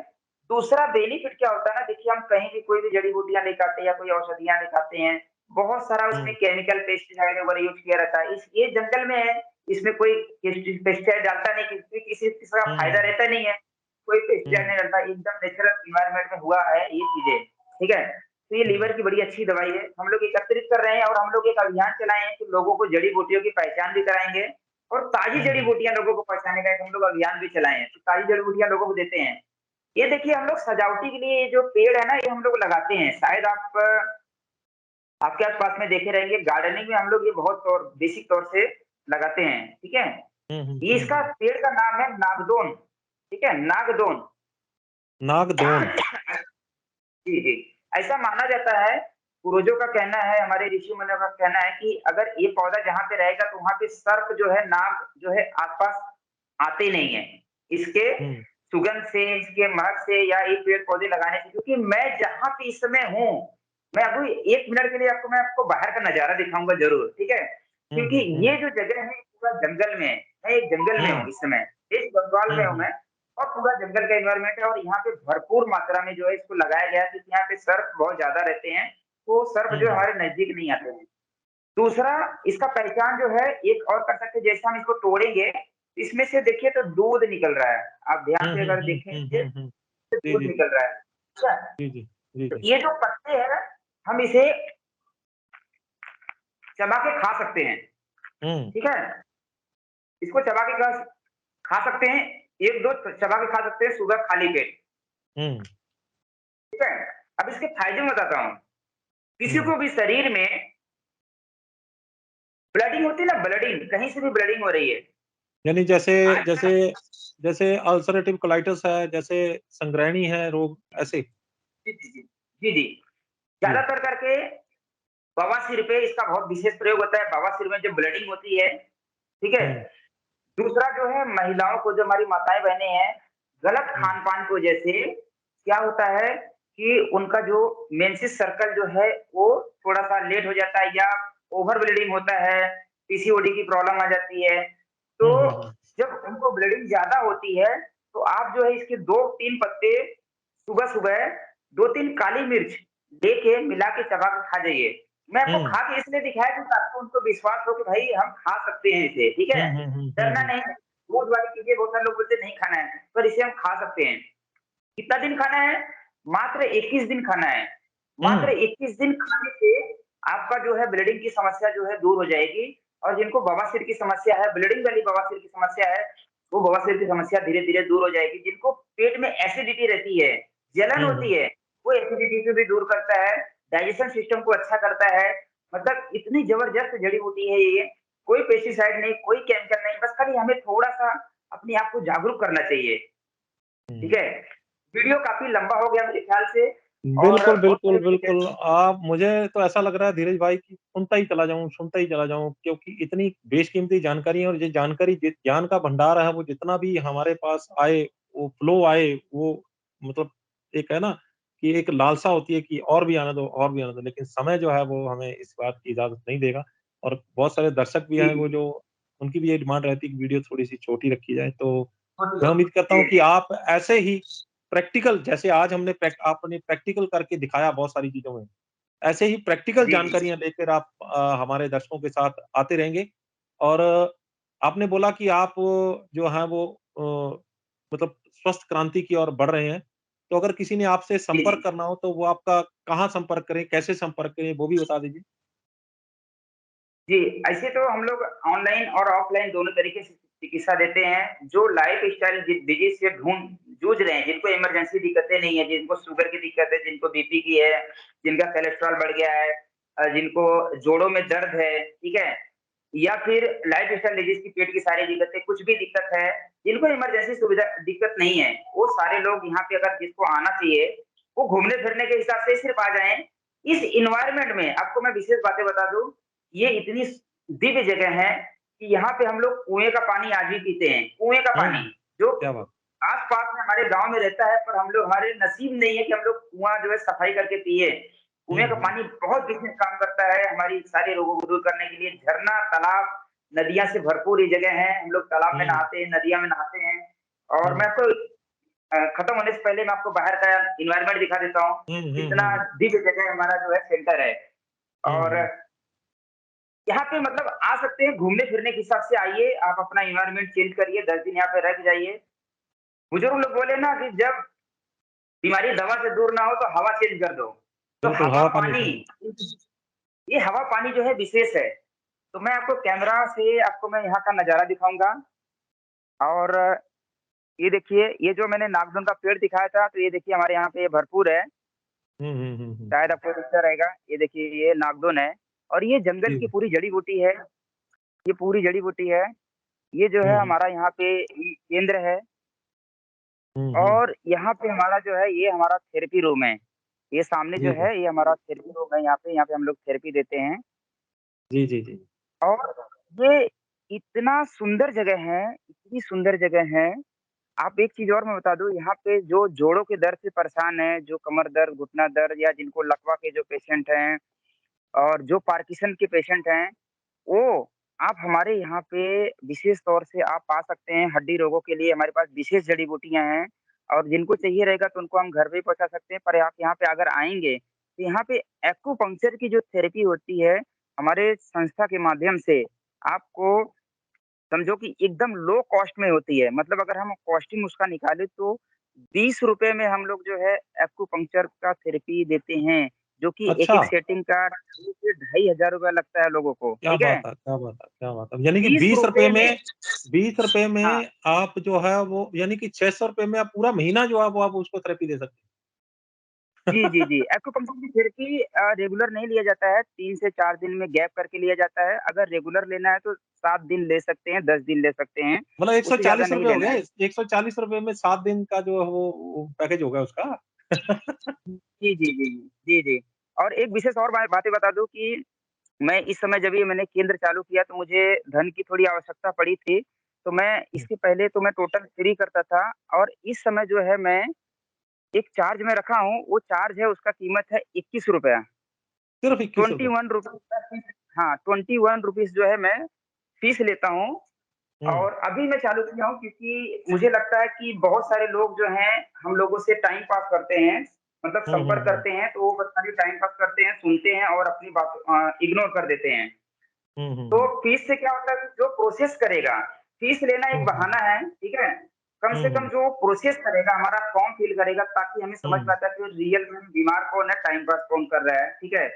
दूसरा बेनिफिट क्या होता है ना, देखिए हम कहीं भी कोई भी जड़ी-बूटियाँ लेके आते हैं या कोई औषधियाँ लेके आते हैं, बहुत सारा उसमें हुँ, केमिकल पेस्टिसाइड वगैरह यूज़ किया रहता है। इस ये जंगल में है, इसमें कोई पेस्टिसाइड डालता नहीं क्योंकि किसी किसी का फायदा हुँ, रहता नहीं है। कोई पेस्टिसाइड हुँ, नहीं डालता, एकदम नेचुरल एनवायरनमेंट में हुआ है ये चीज़ें, ठीक है? तो ये हुँ, लीवर की बड़ी अच्छी दवाई है। हम लोग एकत्रित कर रहे हैं और हम लोग एक अभियान चलाए हैं कि लोगों को जड़ी-बूटियों की पहचान भी कराएँगे और ताज़ी हुँ, हुँ, जड़ी-बूटियाँ लोगों को पहुँचाने का एक हम लोग अभियान भी चलाए हैं, तो ताज़ी जड़ी-बूटियाँ लोगों को देते हैं। ये देखिए हम लोग सजावटी के लिए ये जो पेड़ है ना, ये हम लोग लगाते हैं। शायद आप आपके आस-पास में देखे रहेंगे गार्डनिंग में हम लोग ये बहुत तौर बेसिक तौर से लगाते हैं, ठीक है? हुँ, हुँ, ये हुँ, इसका हुँ। पेड़ का नाम है नागदोन, ठीक है? नागदोन। नागदोन। जी, जी। ऐसा माना जाता है, पूर्वजों का कहना है, हमारे ऋषि-मुनियों का कहना है कि अगर ये पौधा जहाँ पे रहेगा तो वहाँ पे सर्प जो है, नाग जो है आस-पास आते नहीं हैं। इसके हुँ, सुगंध से, इसके महक से या ये पेड़-पौधे लगाने से क्योंकि मैं जहाँ पे इस समय हूँ, मैं अभी 1 मिनट के लिए मैं आपको बाहर का नज़ारा दिखाऊँगा ज़रूर, ठीक है? हुँ, क्योंकि हुँ, हुँ, ये जो जगह है पूरा जंगल में है। मैं एक जंगल में हुँ, हूँ इस समय, इस बंगाल हुँ, में हूँ हुँ, मैं और पूरा जंगल का एनवायरनमेंट है और यहाँ पे भरपूर मात्रा में जो है इसको लगाया गया है क्योंकि यहाँ पे सर्प बहुत ज़्यादा रहते हैं, तो सर्प हुँ, जो है हुँ, हमारे नज़दीक नहीं आते हैं। दूसरा इसका पहचान जो है एक और कर सकते हैं जैसे हम इसको तोड़ेंगे, इसमें से देखिए तो दूध निकल रहा है। आप ध्यान हुँ, से हुँ, अगर हुँ, हुँ, देखेंगे, हुँ, हुँ। तो जी, दूध जी, निकल रहा है। अच्छा, जी, जी, जी, तो जी। ये जो पत्ते हैं ना, हम इसे चबा के खा सकते हैं, हुँ, ठीक है? इसको चबा के खा सकते हैं, 1-2 चबा के खा सकते हैं सुबह खाली पेट। हुँ, ठीक है? अब इसके फ़ायदे मैं बताता हूँ। किसी हुँ। को भी शरीर में ब्लडिंग होती है ना, ब्लडिंग, कहीं से भी ब्लडिंग हो रही है। यानी जैसे आजकल जैसे जैसे अल्सरेटिव कोलाइटिस है, जैसे संग्रहणी है रोग, ऐसे? जी, जी, जी। जी, जी। जी। ज़्यादातर करके बवासीर पे इसका बहुत विशेष प्रयोग होता है, बवासीर में जब ब्लीडिंग होती है, ठीक है? हुँ, दूसरा जो है महिलाओं को जो हमारी माताएँ-बहनें हैं, गलत हुँ, खान-पान की वजह से क्या होता है कि उनका जो मेंसेस सर्कल जो है वो थोड़ा-सा लेट हो जाता है या ओवर ब्लीडिंग होता है, पीसीओडी की प्रॉब्लम आ जाती है। तो हुँ, हुँ, हुँ। जब उनको ब्लीडिंग ज़्यादा होती है, तो आप जो है इसके 2-3 पत्ते सुबह-सुबह 2-3 काली मिर्च लेके मिला के चबा के खा जाइए। मैं आपको हुँ, खा के इसलिए दिखाया कि ताकि उनको विश्वास हो कि भाई हम खा सकते हैं इसे, ठीक हुँ, है? हुँ, हुँ, हुँ, डरना हुँ, नहीं है, दूध वाली चीज़ें बहुत सारे लोग बोलते हैं नहीं खाना है, पर इसे हम खा सकते हैं। कितना दिन खाना है? मात्र 21 दिन खाना है। मात्र हुँ, 21 दिन खाने से आपका जो है ब्लीडिंग की समस्या जो है दूर हो जाएगी और जिनको बवासीर की समस्या है, ब्लीडिंग वाली बवासीर की समस्या है, वो बवासीर की समस्या धीरे-धीरे दूर हो जाएगी। जिनको पेट में एसिडिटी रहती है, जलन हुँ, होती हुँ। है, वो एसिडिटी को भी दूर करता है, डाइजेशन सिस्टम को अच्छा करता है। मतलब इतनी ज़बरदस्त जड़ी-बूटी है ये, कोई पेस्टिसाइड नहीं, कोई केमिकल नहीं, बस खाली हमें थोड़ा-सा अपने आप को जागरूक करना चाहिए। ठीक हुँ। है? वीडियो काफ़ी लंबा हो गया मेरे ख़्याल से और बिल्कुल, बहुत बिल्कुल, सारे लोग बिल्कुल। आप मुझे तो ऐसा लग रहा है धीरज भाई कि सुनता ही चला जाऊँ क्योंकि इतनी बेशकीमती जानकारी है और ये जानकारी जि ज्ञान का भंडार है, वो जितना भी हमारे पास आए, वो फ्लो आए, वो मतलब एक है ना कि एक लालसा होती है कि और भी आने दो, और भी आने दो, लेकिन समय जो है वो हमें इस बात की इजाज़त नहीं देगा और बहुत सारे दर्शक भी हैं वो जी, जो उनकी भी ये डिमांड रहती है कि वीडियो थोड़ी-सी छोटी रखी जाए। तो छोटी मैं हो उम्मीद करता हूँ जी, कि आप ऐसे ही प्रैक्टिकल जैसे आज आपने प्रैक्टिकल करके दिखाया बहुत सारी चीज़ों में, ऐसे ही प्रैक्टिकल जी, जी, जानकारियाँ लेकर आप हमारे दर्शकों के साथ आते रहेंगे और आपने बोला कि आप जो हैं वो मतलब स्वस्थ क्रांति की ओर बढ़ रहे हैं। तो अगर किसी ने आपसे जी, संपर्क जी। करना हो तो वो आपका कहाँ संपर्क करें, कैसे संपर्क करें, वो भी बता दीजिए? जी, ऐसे तो हम लोग ऑनलाइन और ऑफलाइन दोनों तरीके से चिकित्सा देते हैं। जो लाइफ़स्टाइल डिज़ीज़ से जूझ रहे हैं, जिनको इमरजेंसी दिक्कतें नहीं है, जिनको शुगर की दिक्कत है, जिनको बीपी की है, जिनका कोलेस्ट्रॉल बढ़ गया है जिनको जोड़ों में दर्द है, ठीक है? या फिर लाइफ़स्टाइल डिज़ीज़ की पेट की सारी दिक्कतें, कुछ भी दिक्कत है, जिनको इमरजेंसी सुविधा दिक्कत नहीं है, वो सारे लोग यहाँ पे अगर जिसको आना चाहिए, वो घूमने-फिरने के हिसाब से सिर्फ़ आ जाएँ। इस एनवायरनमेंट में आपको मैं विशेष बातें बता दूँ ये इतनी दिव्य जगह है कि यहाँ पे हम लोग कुएँ का पानी आज भी पीते हैं। कुएँ का पानी, हुँ, जो क्या बात! आस-पास में हमारे गाँव में रहता है, पर हम लोग हमारे नसीब नहीं है कि हम लोग कुआँ जो है सफाई करके पिएँ। हुँ, कुएँ का हुँ, पानी बहुत विशेष काम करता है हमारी सारे रोगों को दूर करने के लिए। झरना, तालाब, नदियाँ से भरपूर ये जगह है। हम लोग तालाब में हुँ, नहाते हैं, नदियाँ में नहाते हैं और मैं हुँ, आपको खत्म होने से पहले मैं आपको बाहर का एनवायरनमेंट दिखा देता हूँ। हुँ, हुँ, कितना हुँ, हुँ, दिव्य जगह हमारा जो है सेंटर है हुँ, और हुँ। यहाँ पे मतलब आ सकते हैं घूमने-फिरने के हिसाब से आइए, आप अपना एनवायरनमेंट चेंज करिए, 10 दिन यहाँ पे रह के जाइए। बुजुर्ग लोग बोले ना कि जब बीमारी दवा से दूर ना हो तो हवा चेंज कर दो। तो बिल्कुल, हवा, हवा-पानी पानी से। ये हवा-पानी जो है विशेष है। तो मैं आपको कैमरा से आपको मैं यहाँ का नज़ारा दिखाऊँगा और ये देखिए, ये जो मैंने नागदुन का पेड़ दिखाया था, तो ये देखिए हमारे यहाँ पे ये भरपूर है। हुँ, हुँ, हुँ, हुँ। शायद आपको दिखता रहेगा। ये देखिए ये नागदुन है और ये जंगल की जी। पूरी जड़ी-बूटी है। ये पूरी जड़ी-बूटी है। ये जो हुँ, है हुँ। हमारा यहाँ पे केंद्र है। हुँ, हुँ। और यहाँ पे हमारा जो है ये हमारा थेरेपी रूम है। ये सामने जो जी, जी। है ये हमारा थेरेपी रूम है यहाँ पे हम लोग थेरेपी देते हैं। जी, जी, जी। और ये इतना सुंदर जगह है, इतनी सुंदर जगह है। आप एक चीज़ और मैं बता दूँ यहाँ पे जो जोड़ों के दर्द से परेशान हैं, जो कमर दर्द, घुटना दर्द या जिनको लकवा के जो पेशेंट हैं और जो पार्किंसन के पेशेंट हैं, वो आप हमारे यहाँ पे विशेष तौर से आप आ सकते हैं, हड्डी रोगों के लिए हमारे पास विशेष जड़ी-बूटियाँ हैं और जिनको चाहिए रहेगा तो उनको हम घर पे ही पहुँचा सकते हैं। पर आप यहाँ पे अगर आएँगे, तो यहाँ पे एक्यूपंक्चर की जो थेरेपी होती है, हमारे संस्था के माध्यम से आपको समझो कि एकदम लो कॉस्ट में होती है। मतलब अगर हम कॉस्टिंग उसका निकालें तो ₹20 में हम लोग जो है एक्यूपंक्चर का थेरेपी देते हैं, जो कि अच्छा, एक-एक सेटिंग का 2 से ₹2500 लगता है लोगों को, क्या ठीक बात है? है! क्या बात है! क्या बात है! यानी कि ₹20 में ₹20 हाँ, में आप जो है वो यानी कि ₹600 में आप पूरा महीना जो है वो आप उसको थेरेपी दे सकते हैं। जी, जी, जी। एक्यूपंक्चर की थेरेपी रेगुलर नहीं लिया जाता है, 3 से 4 दिन में गैप करके लिया जाता है। अगर रेगुलर लेना है तो 7 दिन ले सकते हैं, 10 दिन ले सकते हैं, मतलब उससे ज़्यादा ₹140 नहीं हो लेना गए? है। ₹140 में 7 दिन का जो है वो पैकेज होगा उसका? जी, जी, जी, जी। जी, जी। और एक विशेष और बातें बता दूँ कि मैं इस समय जब ये मैंने केंद्र चालू किया तो मुझे धन की थोड़ी आवश्यकता पड़ी थी, तो मैं हुँ, इसके पहले तो मैं टोटल फ्री करता था और इस समय जो है मैं एक चार्ज में रखा हूँ, वो चार्ज है उसका कीमत है ₹21। सिर्फ़ ₹21 21 रुपीज़ का फीस हाँ, 21 रुपीज़ जो है मैं फीस लेता हूँ हुँ, और अभी मैं चालू किया हूँ क्योंकि मुझे लगता है कि बहुत सारे लोग जो हैं, हम लोगों से टाइम पास करते हैं, मतलब हुँ, हुँ, संपर्क हुँ, करते हैं, तो वो बस खाली टाइम पास करते हैं, सुनते हैं और अपनी बात इग्नोर कर देते हैं। हुँ, हुँ, तो हुँ, फीस से क्या होता है कि जो प्रोसेस करेगा, फीस लेना एक हुँ, हुँ, बहाना है, ठीक है? कम हुँ, से कम हुँ, जो प्रोसेस करेगा, हमारा फॉर्म फिल करेगा ताकि हमें समझ हुँ, में आता है कि रियल में बीमार कौन है, टाइम पास कौन कर रहा है, ठीक है?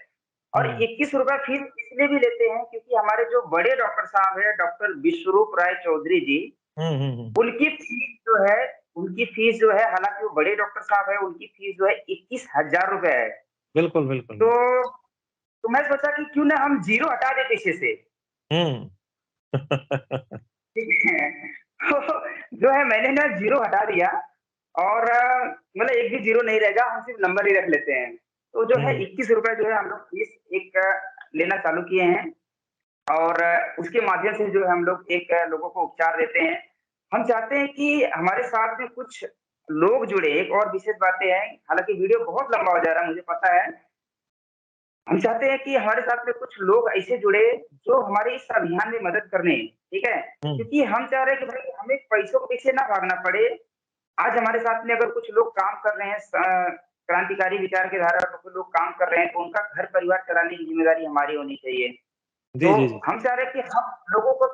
और हुँ, ₹21 फीस इसलिए भी लेते हैं क्योंकि हमारे जो बड़े डॉक्टर साहब हैं, डॉक्टर विश्वरूप राय चौधरी जी, हुँ, हुँ, हुँ। उनकी फीस जो है उनकी फीस जो है हालाँकि वो बड़े डॉक्टर साहब हैं, उनकी फीस जो है ₹21,000 है। बिल्कुल, बिल्कुल, तो बिल्कुल। तो मैं सोचा कि क्यों ना हम ज़ीरो हटा दें पीछे से। हुँ। ठीक है। तो जो है मैंने ना ज़ीरो हटा दिया और मतलब एक भी ज़ीरो नहीं रहेगा, हम सिर्फ़ नंबर ही रख लेते हैं। तो जो है हुँ, ₹21 जो है हम लोग फीस एक लेना चालू किए हैं और उसके माध्यम से जो है हम लोग एक लोगों को उपचार देते हैं। हम चाहते हैं कि हमारे साथ में कुछ लोग जुड़े, एक और विशेष बातें हैं, हालाँकि वीडियो बहुत लंबा हो जा रहा है मुझे पता है। हम चाहते हैं कि हमारे साथ में कुछ लोग ऐसे जुड़े जो हमारे इस अभियान में मदद करने, ठीक है? हुँ, क्योंकि हम चाह रहे हैं कि भाई हमें पैसों के पीछे ना भागना पड़े। आज हमारे साथ में अगर कुछ लोग काम कर रहे हैं क्रांतिकारी विचार के धारा पे लोग काम कर रहे हैं, तो उनका घर परिवार चलाने की ज़िम्मेदारी हमारी होनी चाहिए। जी, तो जी, जी। हम चाह रहे हैं कि हम लोगों को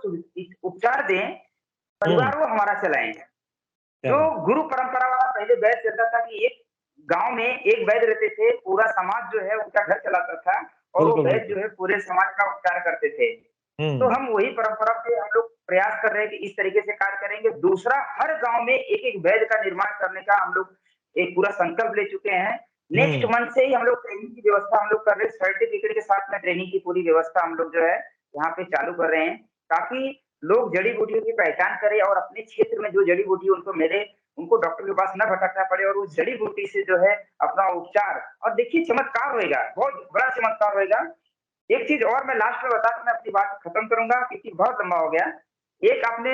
उपचार दें, हुँ, परिवार वो हमारा चलाएँ। क्या जो बात! गुरु परंपरा वाला पहले वैद्य चलता था कि एक गाँव में एक वैद्य रहते थे, पूरा समाज जो है उनका घर चलाता था और वो बिल्कुल, वैद्य बिल्कुल। जो है पूरे समाज का उपचार करते थे। तो हुँ, हम वही परंपरा पे हम लोग प्रयास कर रहे हैं कि इस तरीके से कार्य करेंगे। दूसरा, हर गाँव में एक-एक वैद्य का निर्माण करने का हम लोग एक पूरा संकल्प ले चुके हैं। नेक्स्ट हुँ, मंथ से ही हम लोग ट्रेनिंग की व्यवस्था हम लोग कर रहे हैं। सर्टिफिकेट के साथ में ट्रेनिंग की पूरी व्यवस्था हम लोग जो है यहाँ पे चालू कर रहे हैं, ताकि लोग जड़ी-बूटियों की पहचान करें और अपने क्षेत्र में जो जड़ी-बूटी उनको मिले, उनको डॉक्टर के पास ना भटकना पड़े और उस जड़ी-बूटी से जो है अपना उपचार और देखिए चमत्कार होएगा, बहुत बड़ा चमत्कार होएगा। एक चीज़ और मैं लास्ट में बता के मैं अपनी बात खत्म करूँगा क्योंकि बहुत लंबा हो गया। एक आपने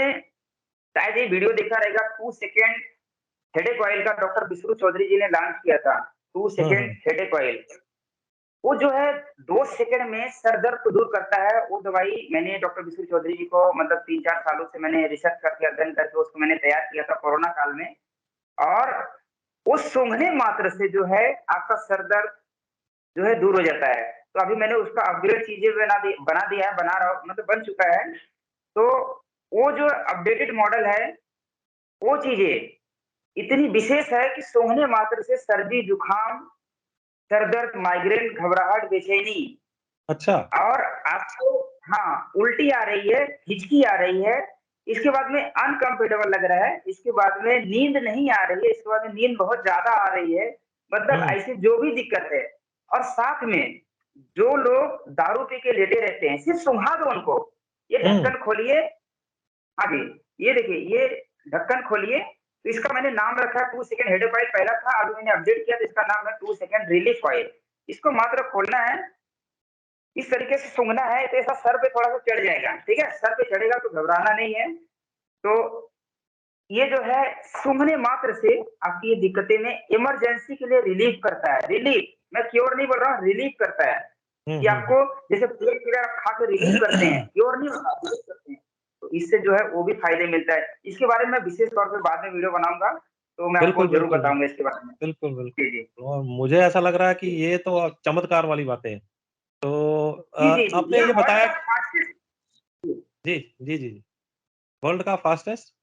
शायद ये वीडियो देखा रहेगा 2 सेकंड हेडेक ऑयल का डॉक्टर विष्णु चौधरी जी ने लॉन्च किया था। 2 हुँ, सेकंड हुँ, हेडेक ऑयल। वो जो है 2 सेकंड में सर दर्द को दूर करता है। वो दवाई मैंने डॉक्टर विष्णु चौधरी जी को मतलब 3-4 सालों से मैंने रिसर्च करके अध्ययन करके उसको मैंने तैयार किया था कोरोना काल में और उस सूंघने मात्र से जो है आपका सर दर्द जो है दूर हो जाता है। तो अभी मैंने उसका अपग्रेड चीज़ें बना दिया है, बना रहा हूँ मतलब बन चुका है। तो वो जो अपडेटेड मॉडल है, वो चीज़ें इतनी विशेष है कि सूंघने मात्र से सर्दी, जुकाम, सर दर्द, माइग्रेन, घबराहट, बेचैनी अच्छा। और आपको हाँ, उल्टी आ रही है, हिचकी आ रही है, इसके बाद में अनकम्फर्टेबल लग रहा है, इसके बाद में नींद नहीं आ रही है, इसके बाद में नींद बहुत ज़्यादा आ रही है, मतलब हुँ, ऐसी जो भी दिक्कत है और साथ में जो लोग दारू पी के लेटे रहते हैं, सिर्फ़ सुंघा दो उनको, ये हुँ, ढक्कन खोलिए हाँ जी, ये देखिए, ये ढक्कन खोलिए, तो इसका मैंने नाम रखा है 2 सेकंड हेडेक ऑयल पहला था, अभी मैंने अपडेट किया तो इसका नाम है 2 सेकंड रिलीफ ऑयल। इसको मात्र खोलना है इस तरीके से सूँघना है तो ऐसा सर पे थोड़ा-सा चढ़ जाएगा, ठीक है? सर पे चढ़ेगा तो घबराना नहीं है। तो ये जो है सूँघने मात्र से आपकी ये दिक्कतें में इमरजेंसी के लिए रिलीफ़ करता है, रिलीफ़ मैं क्योर नहीं बोल रहा हूँ, रिलीफ़ करता है, हुँ, कि हुँ, हुँ। आपको जैसे पेन किलर आप खा के रिलीफ़ करते हैं, क्योर नहीं होता, रिलीफ़ करते हैं। तो इससे जो है वो भी फ़ायदे मिलता है। इसके बारे में विशेष तौर पे बाद में वीडियो बनाऊँगा, तो मैं आपको बिल्कुल, ज़रूर बिल्कुल, बताऊँगा इसके बारे में। बिल्कुल, बिल्कुल। जी, जी। और मुझे ऐसा लग रहा है कि ये तो चमत्कार वाली बातें हैं। तो जी, जी, जी, आपने ये ये वर्ल्ड बताया का फ़ास्टेस्ट जी, जी, जी, जी। वर्ल्ड का फास्टेस्ट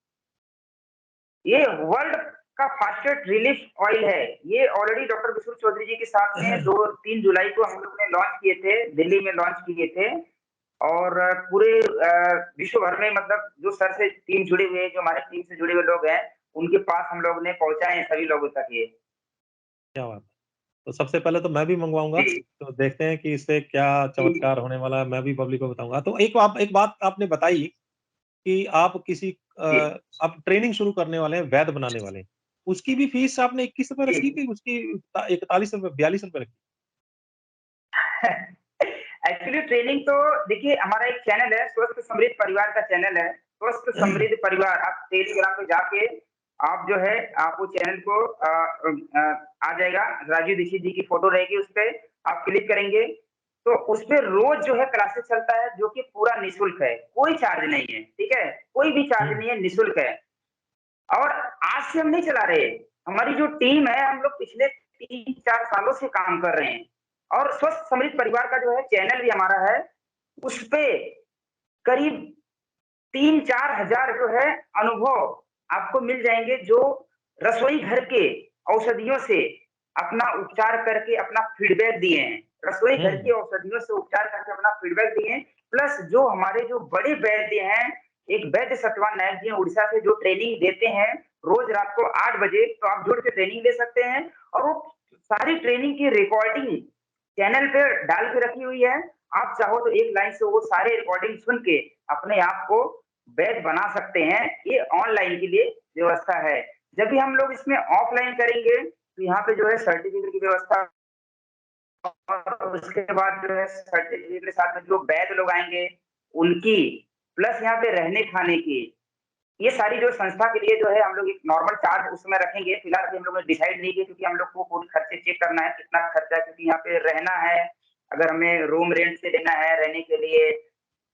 ये वर्ल्ड का फास्टेस्ट रिलीफ ऑयल है। ये ऑलरेडी डॉक्टर विष्णु चौधरी जी के साथ में 2-3 जुलाई को हम लोग ने लॉन्च किए थे, दिल्ली में लॉन्च किए थे और पूरे विश्व भर में मतलब जो सर से टीम जुड़े हुए हैं, जो हमारे टीम से जुड़े हुए लोग हैं, उनके पास हम लोग ने पहुँचाए हैं सभी लोगों तक ये। क्या बात है। तो सबसे पहले तो मैं भी मंगवाऊँगा, जी, तो देखते हैं कि इससे क्या जी, चमत्कार होने वाला है, मैं भी पब्लिक को बताऊँगा। तो एक बात आपने बताई कि आप जी, आप ट्रेनिंग शुरू करने वाले हैं, वैद बनाने वाले हैं। उसकी भी फीस आपने ₹21 जी। रखी थी, उसकी ₹41 ₹42 रखी? एक्चुअली ट्रेनिंग तो देखिए हमारा एक चैनल है, स्वस्थ समृद्ध परिवार का चैनल है। स्वस्थ समृद्ध परिवार आप टेलीग्राम पे जाके आप जो है आप वो चैनल को आ जाएगा, राजीव दीक्षित जी की फ़ोटो रहेगी उसपे, आप क्लिक करेंगे, तो उसपे रोज़ जो है क्लासेस चलता है जो कि पूरा निःशुल्क है, कोई चार्ज नहीं है, ठीक है? कोई भी चार्ज हुँ, नहीं है, निःशुल्क है। और आज से हम नहीं चला रहे। हमारी जो टीम है, हम लोग पिछले 3-4 सालों से काम कर रहे हैं और स्वस्थ समृद्ध परिवार का जो है चैनल भी हमारा है, उसपे करीब 3-4 हज़ार जो है अनुभव आपको मिल जाएँगे जो रसोई घर के औषधियों से अपना उपचार करके अपना फीडबैक दिए हैं। रसोई घर की हुँ, औषधियों से उपचार करके अपना फीडबैक दिए हैं, प्लस जो हमारे जो बड़े वैद्य हैं, एक वैद्य सतवान नायक जी हैं उड़ीसा से जो ट्रेनिंग देते हैं, रोज़ रात को 8 बजे तो आप जुड़ के ट्रेनिंग ले सकते हैं और वो सारी ट्रेनिंग की रिकॉर्डिंग चैनल पे डाल के रखी हुई है। आप चाहो तो एक लाइन से वो सारे रिकॉर्डिंग सुन के अपने आप को बैच बना सकते हैं। ये ऑनलाइन के लिए व्यवस्था है। जब भी हम लोग इसमें ऑफलाइन करेंगे, तो यहाँ पे जो है सर्टिफ़िकेट की व्यवस्था और उसके बाद जो है सर्टिफ़िकेट के साथ में जो वैद्य लोग आएँगे, उनकी प्लस यहाँ पे रहने-खाने की, ये सारी जो संस्था के लिए जो है हम लोग एक नॉर्मल चार्ज उस समय रखेंगे। फिलहाल अभी हम लोगों ने डिसाइड नहीं किया क्योंकि हम लोग को पूरे खर्चे चेक करना है, कितना खर्चा है क्योंकि यहाँ पे रहना है, अगर हमें रूम रेंट से लेना है रहने के लिए,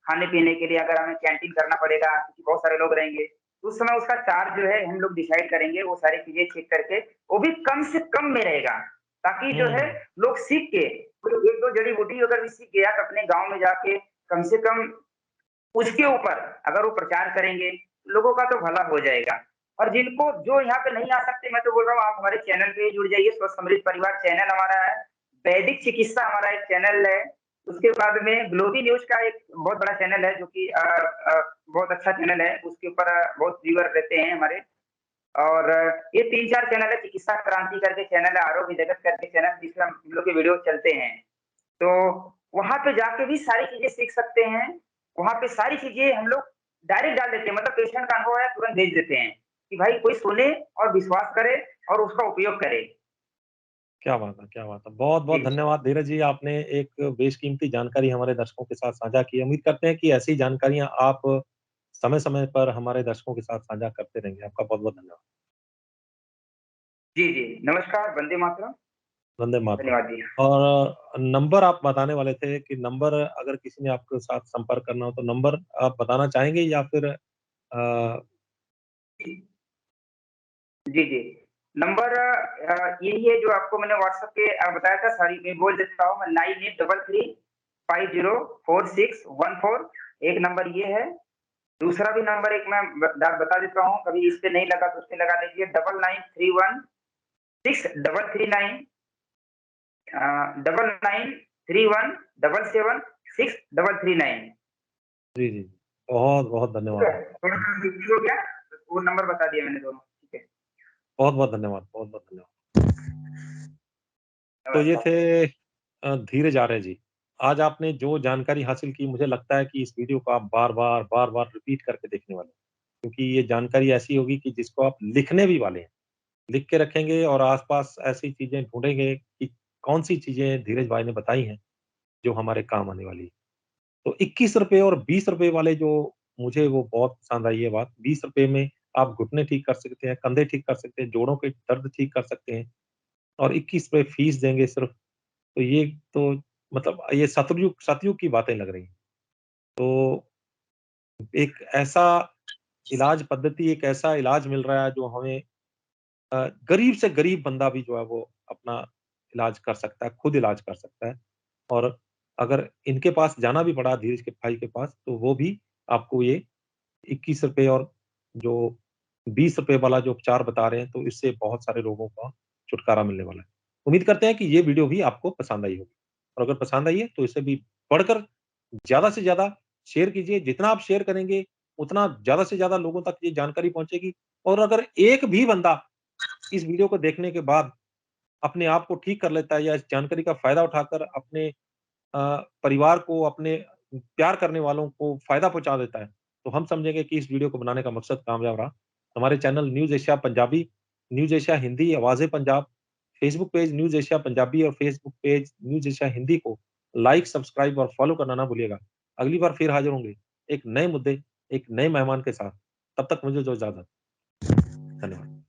खाने-पीने के लिए अगर हमें कैंटीन करना पड़ेगा क्योंकि बहुत सारे लोग रहेंगे, तो उस समय उसका चार्ज जो है हम लोग डिसाइड करेंगे, वो सारी चीज़ें चेक करके, वो भी कम से कम में रहेगा, ताकि जो है हुँ। लोग सीख के कोई 1-2 जड़ी-बूटी अगर भी सीख गया तो अपने गाँव में जाके कम से कम उसके ऊपर अगर वो प्रचार करेंगे, लोगों का तो भला हो जाएगा। और जिनको जो यहाँ पे नहीं आ सकते, मैं तो बोल रहा हूँ आप हमारे चैनल पे जुड़ जाइए, स्वस्थ समृद्ध परिवार चैनल हमारा है, वैदिक चिकित्सा हमारा एक चैनल है, उसके बाद में ग्लोबी न्यूज़ का एक बहुत बड़ा चैनल है जो कि बहुत अच्छा चैनल है, उसके ऊपर बहुत व्यूअर रहते हैं हमारे और ये 3-4 चैनल है, चिकित्सा क्रांति करके चैनल है, आरोग्य जगत करके चैनल जिसमें हम लोग के वीडियो चलते हैं। तो वहाँ पे जाके भी सारी चीज़ें सीख सकते हैं। वहाँ पे सारी चीज़ें हम लोग डायरेक्ट डाल देते हैं मतलब पेशेंट का अनुभव है तुरंत भेज देते हैं, कि भाई कोई सुने और विश्वास करे और उसका उपयोग करे। क्या बात है, क्या बात है। बहुत-बहुत जी, धन्यवाद धीरज जी, आपने एक बेशकीमती जानकारी हमारे दर्शकों के साथ साझा की। उम्मीद करते हैं कि ऐसी जानकारियाँ आप समय-समय पर हमारे दर्शकों के साथ साझा करते रहेंगे। आपका बहुत-बहुत धन्यवाद। जी, जी। नमस्कार, वंदे मातरम। वंदे मातरम। धन्यवाद जी। और नंबर आप बताने वाले थे कि नंबर अगर किसी ने आपके साथ संपर्क करना हो तो नंबर आप बताना चाहेंगे या फिर जी, जी। नंबर यही है जो आपको मैंने व्हाट्सएप पे बताया था सॉरी मैं बोल देता हूँ 9833504614 एक नंबर ये है। दूसरा भी नंबर एक मैं बता देता हूँ, कभी इस पे नहीं लगा तो उस पे लगा लीजिए 9931 9931 जी, जी। बहुत-बहुत ठीक धन्यवाद है? आपका। थोड़ा-सा बिज़ी हो गया, वो नंबर बता दिए मैंने दोनों, ठीक है। बहुत-बहुत धन्यवाद, बहुत-बहुत धन्यवाद। तो ये नमस्कार। थे धीरज आर्य जी। आज आपने जो जानकारी हासिल की मुझे लगता है कि इस वीडियो को आप बार-बार, बार-बार रिपीट करके देखने वाले हैं। क्योंकि ये जानकारी ऐसी होगी कि जिसको आप लिखने भी वाले हैं। लिख के रखेंगे और आस-पास ऐसी चीज़ें ढूँढेंगे कि कौन-सी चीज़ें धीरज भाई ने बताई हैं, जो हमारे काम आने वाली है। तो ₹21 और ₹20 वाले जो मुझे वो बहुत पसंद आई ये बात। ₹20 में आप घुटने ठीक कर सकते हैं, कंधे ठीक कर सकते हैं, जोड़ों के दर्द ठीक कर सकते हैं और ₹21 फीस देंगे सिर्फ़। तो ये तो मतलब ये सतयुग की बातें लग रही हैं। तो एक ऐसा इलाज पद्धति, एक ऐसा इलाज मिल रहा है जो हमें गरीब से गरीब बंदा भी जो है वो अपना इलाज कर सकता है, खुद इलाज कर सकता है। और अगर इनके पास जाना भी पड़ा धीरज के भाई के पास, तो वो भी आपको ये ₹21 और जो ₹20 वाला जो उपचार बता रहे हैं, तो इससे बहुत सारे लोगों का छुटकारा मिलने वाला है। उम्मीद करते हैं कि ये वीडियो भी आपको पसंद आई होगी और अगर पसंद आई है, तो इसे भी बढ़कर ज़्यादा से ज़्यादा शेयर कीजिए। जितना आप शेयर करेंगे, उतना ज़्यादा से ज़्यादा लोगों तक ये जानकारी पहुँचेगी और अगर एक भी बंदा इस वीडियो को देखने के बाद अपने आप को ठीक कर लेता है या इस जानकारी का फ़ायदा उठाकर अपने परिवार को, अपने प्यार करने वालों को फ़ायदा पहुँचा देता है, तो हम समझेंगे कि इस वीडियो को बनाने का मकसद कामयाब रहा। हमारे channel news Asia Punjabi, news Asia Hindi, Awaze Punjab, Facebook page news Asia Punjabi और Facebook page news Asia Hindi को लाइक, सब्सक्राइब और फ़ॉलो करना ना भूलिएगा। अगली बार फिर हाज़िर होंगे, एक नए मुद्दे, एक नए मेहमान के साथ। तब तक मुझे दो इजाज़त। धन्यवाद।